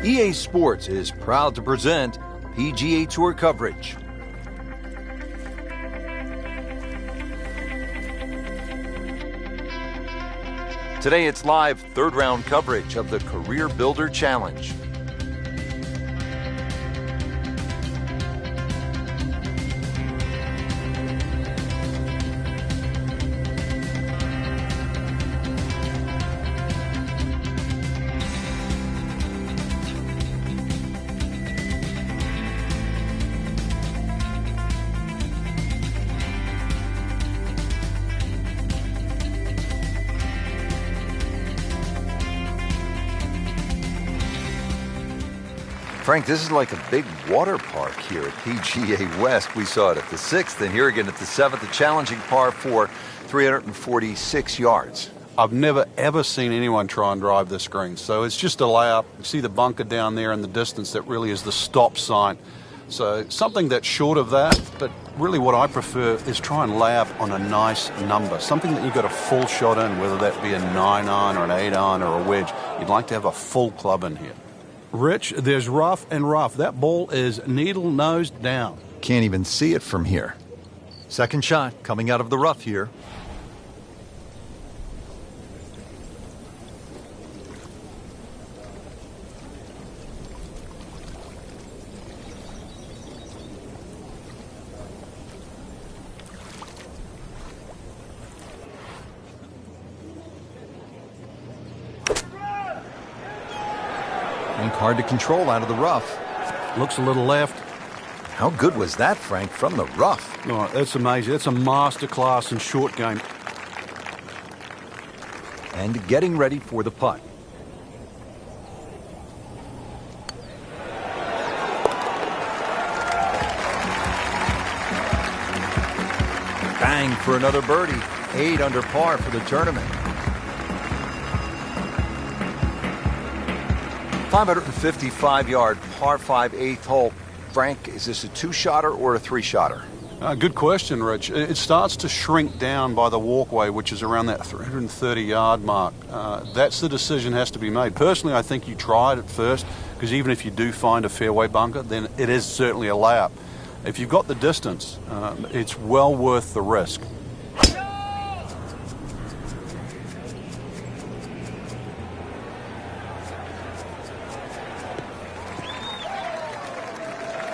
EA Sports is proud to present PGA Tour coverage. Today it's live third round coverage of the Career Builder Challenge. Frank, this is like a big water park here at PGA West. We saw it at the 6th, and here again at the 7th, a challenging par 4, 346 yards. I've never, ever seen anyone try and drive this green. So it's just a layup. You see the bunker down there in the distance. That really is the stop sign. So something that's short of that, but really what I prefer is try and lay up on a nice number, something that you've got a full shot in, whether that be a 9-iron or an 8-iron or a wedge. You'd like to have a full club in here. Rich, there's rough and rough. That ball is needle nose down. Can't even see it from here. Second shot coming out of the rough here. Hard to control out of the rough. Looks a little left. How good was that, Frank, from the rough? Oh, that's amazing. That's a master class in short game. And getting ready for the putt. Bang for another birdie. 8 under par for the tournament. 555-yard par 5 8th hole. Frank, is this a 2-shotter or a 3-shotter? Good question, Rich. It starts to shrink down by the walkway, which is around that 330-yard mark. That's the decision has to be made. Personally, I think you try it at first, because even if you do find a fairway bunker, then it is certainly a layup. If you've got the distance, it's well worth the risk.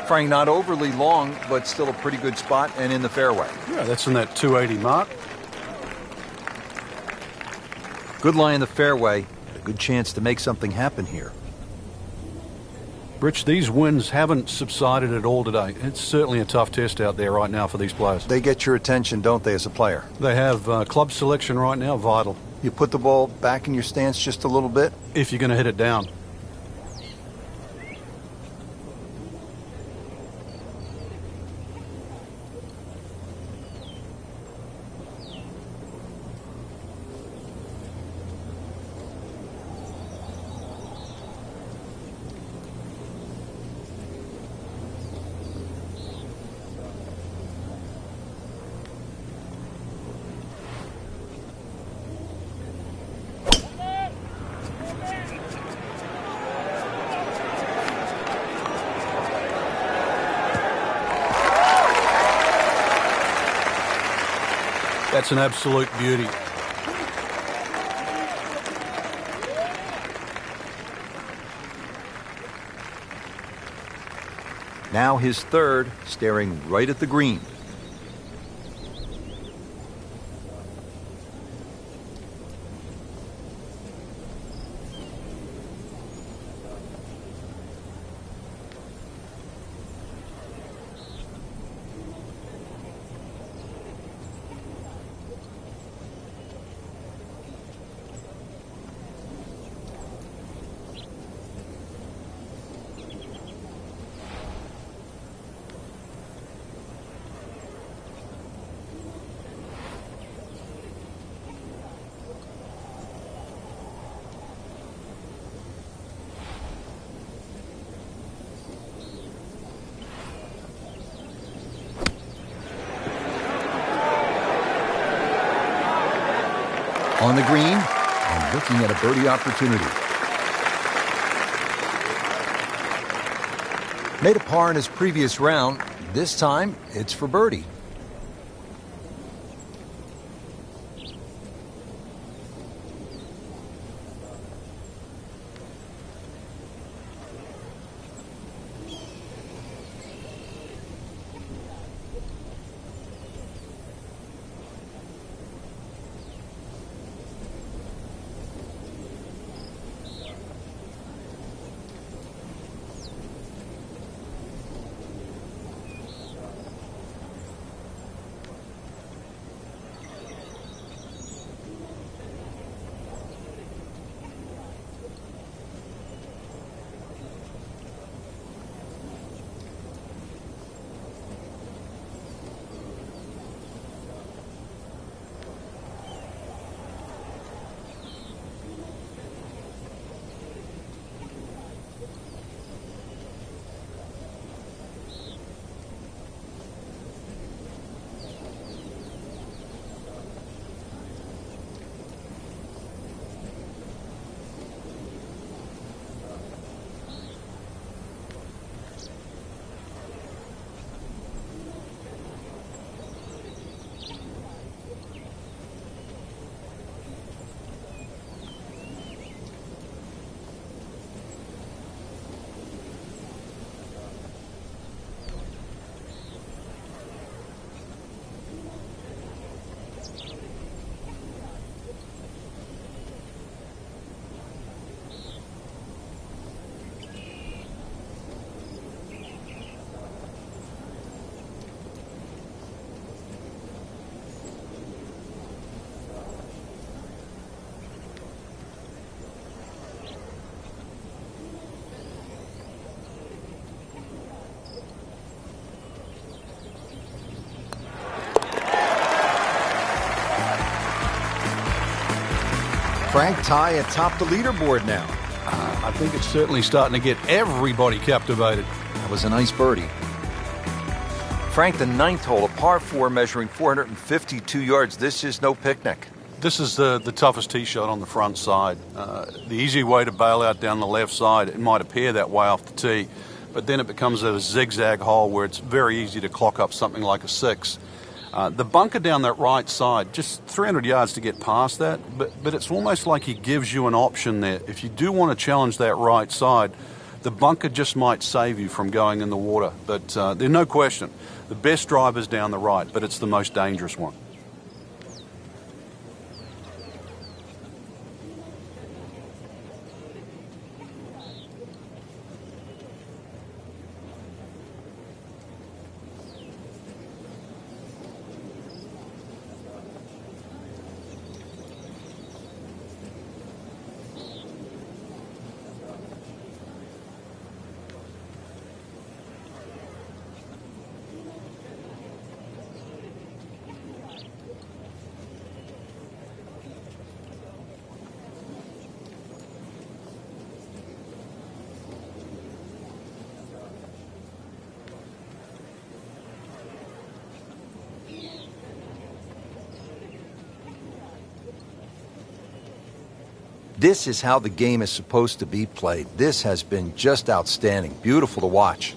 Frank, not overly long, but still a pretty good spot and in the fairway. Yeah, that's in that 280 mark. Good lie in the fairway. A good chance to make something happen here. Rich, these winds haven't subsided at all today. It's certainly a tough test out there right now for these players. They get your attention, don't they, as a player? They have club selection right now, vital. You put the ball back in your stance just a little bit? If you're going to hit it down. That's an absolute beauty. Now his third, staring right at the green. On the green and looking at a birdie opportunity. Made a par in his previous round. This time, it's for birdie. Frank, Ty atop the leaderboard now. I think it's certainly starting to get everybody captivated. That was a nice birdie. Frank, the ninth hole, a par 4 measuring 452 yards. This is no picnic. This is the toughest tee shot on the front side. The easy way to bail out down the left side, it might appear that way off the tee, but then it becomes a zigzag hole where it's very easy to clock up something like a 6. The bunker down that right side, just 300 yards to get past that, but it's almost like he gives you an option there. If you do want to challenge that right side, the bunker just might save you from going in the water. But there's no question, the best drive is down the right, but it's the most dangerous one. This is how the game is supposed to be played. This has been just outstanding. Beautiful to watch.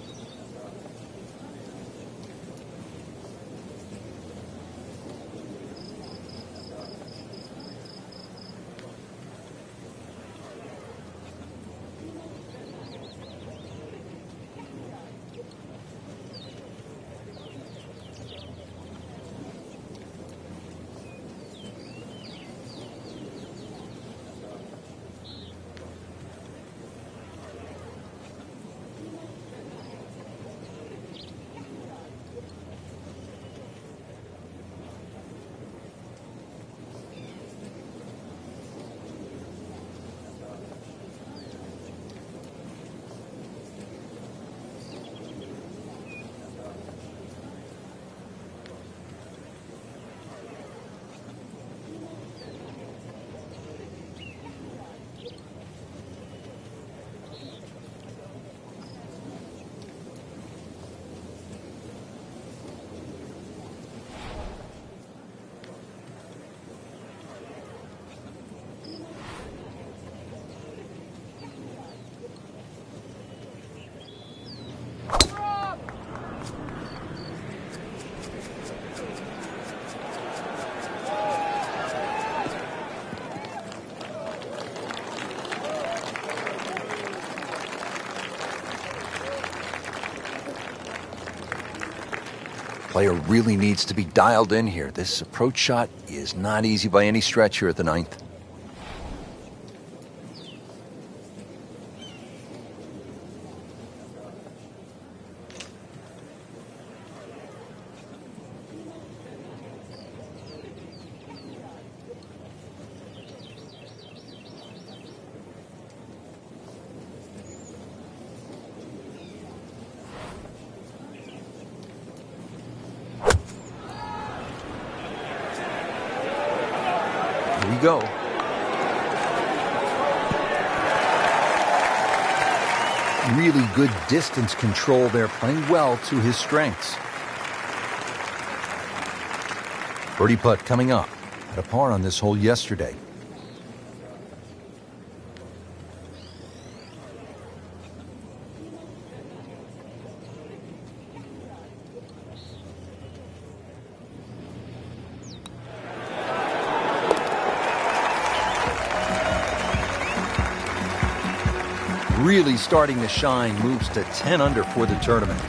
Player really needs to be dialed in here. This approach shot is not easy by any stretch here at the ninth. Here we go. Really good distance control there, playing well to his strengths. Birdie putt coming up. Had a par on this hole yesterday. Really starting to shine, moves to 10 under for the tournament.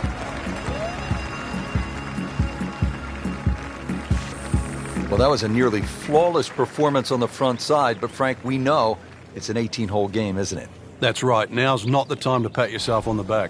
Well, that was a nearly flawless performance on the front side, but Frank, we know it's an 18-hole game, isn't it? That's right. Now's not the time to pat yourself on the back.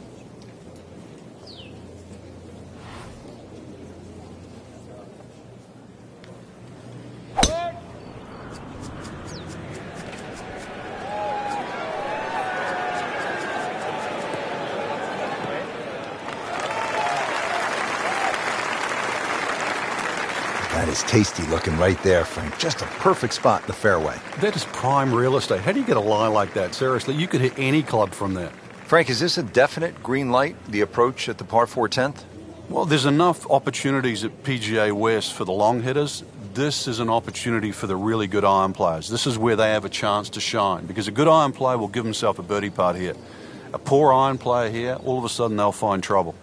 That is tasty looking right there, Frank. Just a perfect spot in the fairway. That is prime real estate. How do you get a lie like that? Seriously, you could hit any club from that. Frank, is this a definite green light, the approach at the par 4 10th? Well, there's enough opportunities at PGA West for the long hitters. This is an opportunity for the really good iron players. This is where they have a chance to shine, because a good iron player will give himself a birdie putt here. A poor iron player here, all of a sudden they'll find trouble.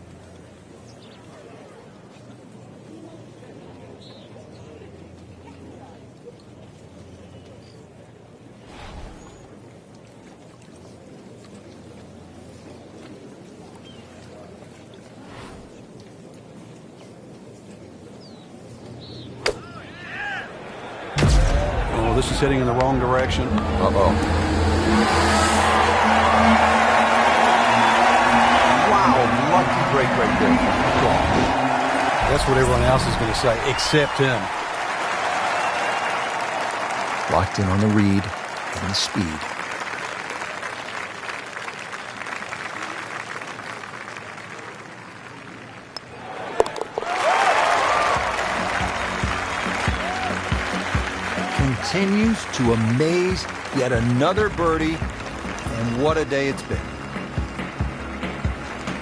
Oh, this is heading in the wrong direction. Uh-oh. Wow, lucky break right there. That's what everyone else is going to say, except him. Locked in on the read and the speed. Continues to amaze. Yet another birdie, and what a day it's been.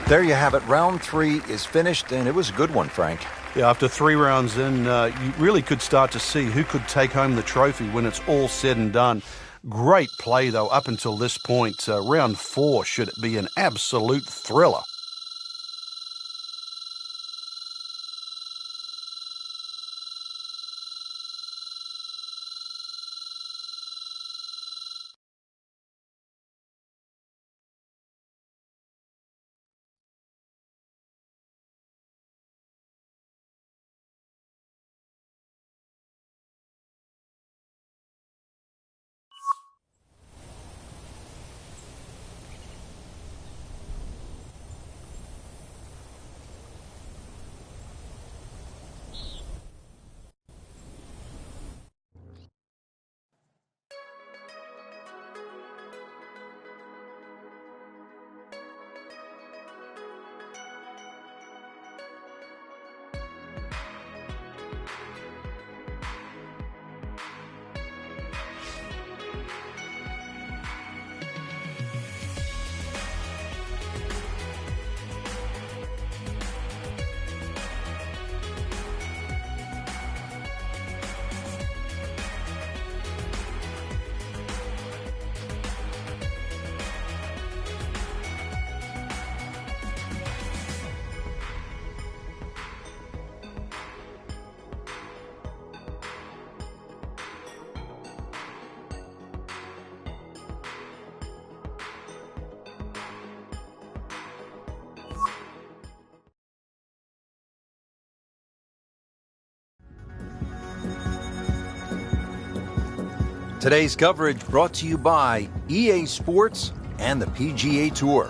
There you have it. Round 3 is finished, and it was a good one, Frank. Yeah, after 3 rounds in, you really could start to see who could take home the trophy when it's all said and done. Great play, though, up until this point. Round 4 should be an absolute thriller. Today's coverage brought to you by EA Sports and the PGA Tour.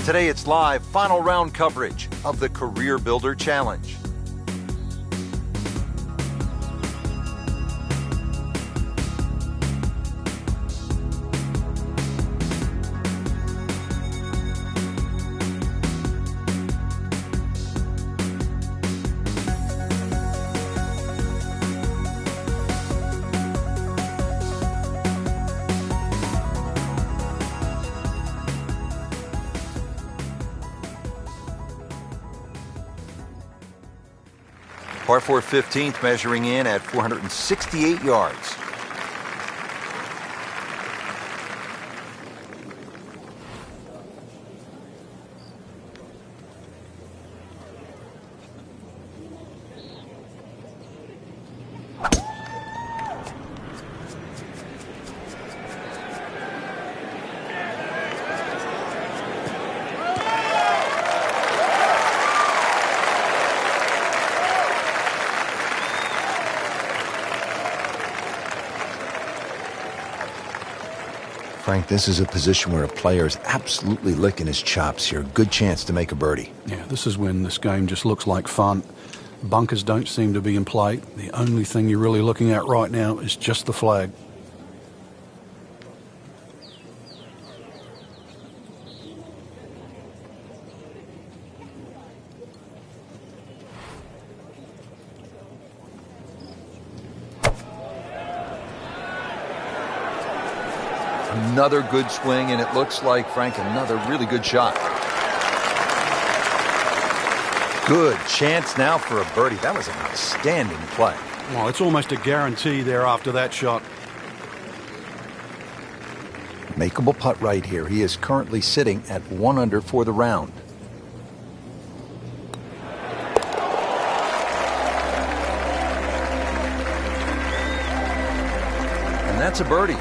Today it's live final round coverage of the Career Builder Challenge. Par 4 15th measuring in at 468 yards. Frank, this is a position where a player is absolutely licking his chops here. Good chance to make a birdie. Yeah, this is when this game just looks like fun. Bunkers don't seem to be in play. The only thing you're really looking at right now is just the flag. Another good swing, and it looks like, Frank, another really good shot. Good chance now for a birdie. That was an outstanding play. Well, it's almost a guarantee there after that shot. Makeable putt right here. He is currently sitting at 1 under for the round. And that's a birdie.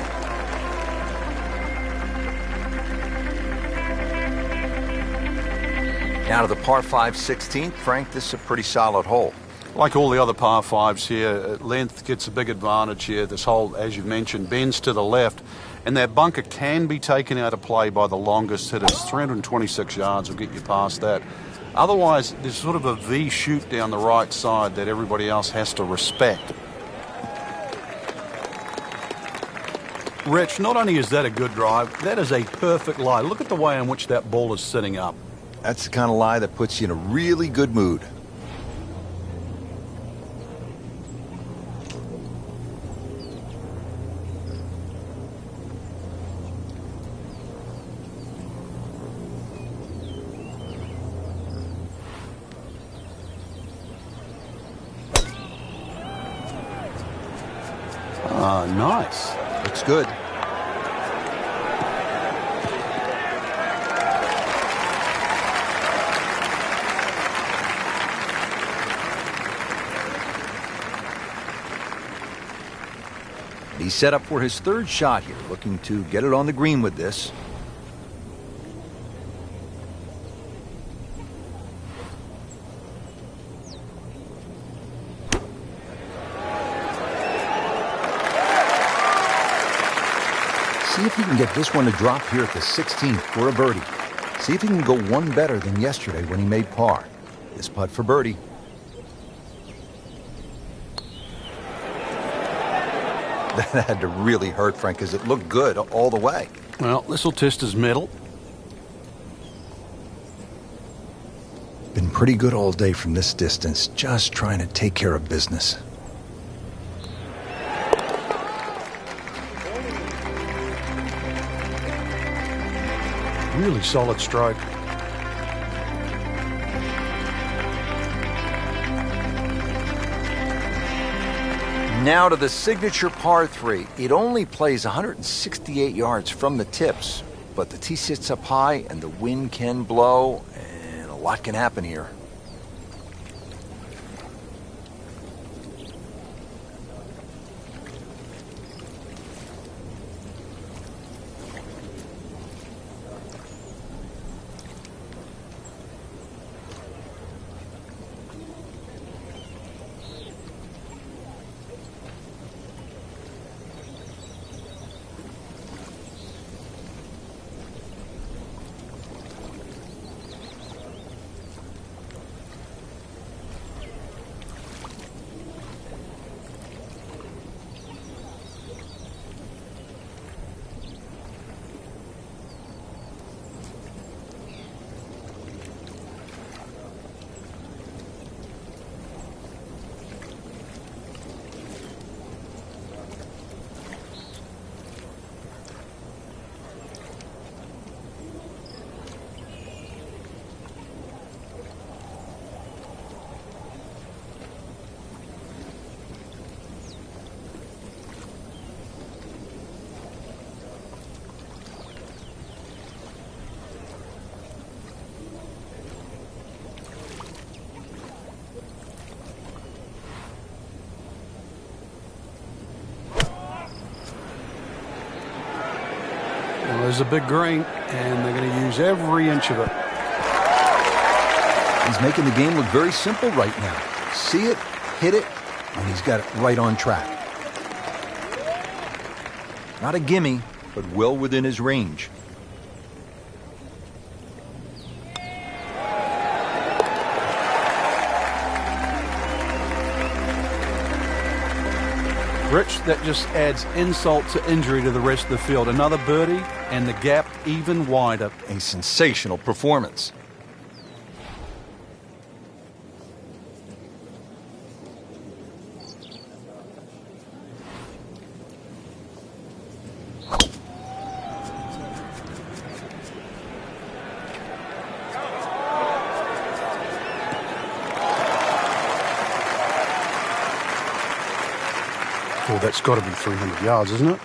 Now to the par 5 16th. Frank, this is a pretty solid hole. Like all the other par 5s here, length gets a big advantage here. This hole, as you've mentioned, bends to the left, and that bunker can be taken out of play by the longest hitters. 326 yards will get you past that. Otherwise, there's sort of a V shoot down the right side that everybody else has to respect. Rich, not only is that a good drive, that is a perfect lie. Look at the way in which that ball is sitting up. That's the kind of lie that puts you in a really good mood. Nice. Looks good. He's set up for his third shot here, looking to get it on the green with this. See if he can get this one to drop here at the 16th for a birdie. See if he can go one better than yesterday when he made par. This putt for birdie. That had to really hurt, Frank, because it looked good all the way. Well, this will test his mettle. Been pretty good all day from this distance, just trying to take care of business. Really solid stroke. Now to the signature par 3. It only plays 168 yards from the tips, but the tee sits up high and the wind can blow, and a lot can happen here. there's a big green, and they're going to use every inch of it. He's making the game look very simple right now. See it, hit it, and he's got it right on track. Not a gimme, but well within his range. Rich, that just adds insult to injury to the rest of the field. Another birdie, and the gap even wider. A sensational performance. Oh, that's got to be 300 yards, isn't it?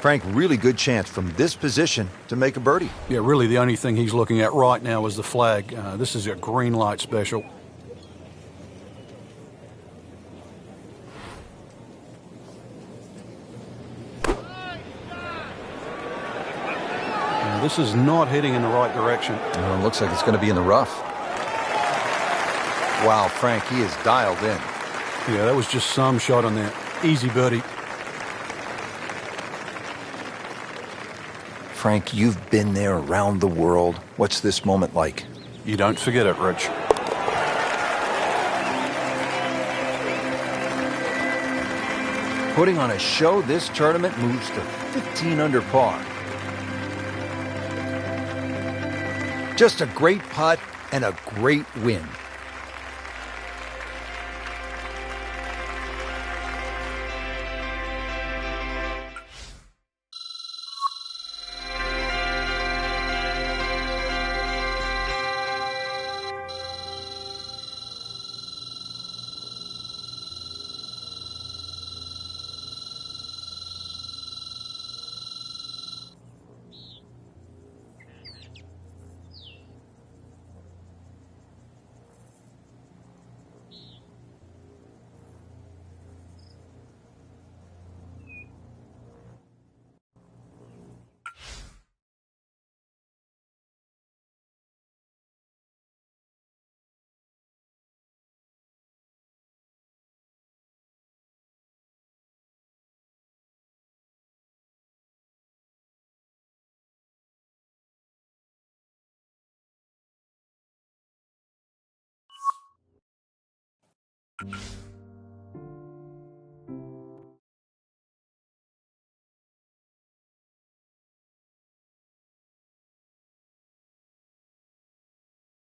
Frank, really good chance from this position to make a birdie. Yeah, really the only thing he's looking at right now is the flag. This is a green light special. And this is not heading in the right direction. It looks like it's going to be in the rough. Wow, Frank, he is dialed in. Yeah, that was just some shot on there. Easy birdie. Frank, you've been there around the world. What's this moment like? You don't forget it, Rich. Putting on a show, this tournament moves to 15 under par. Just a great putt and a great win.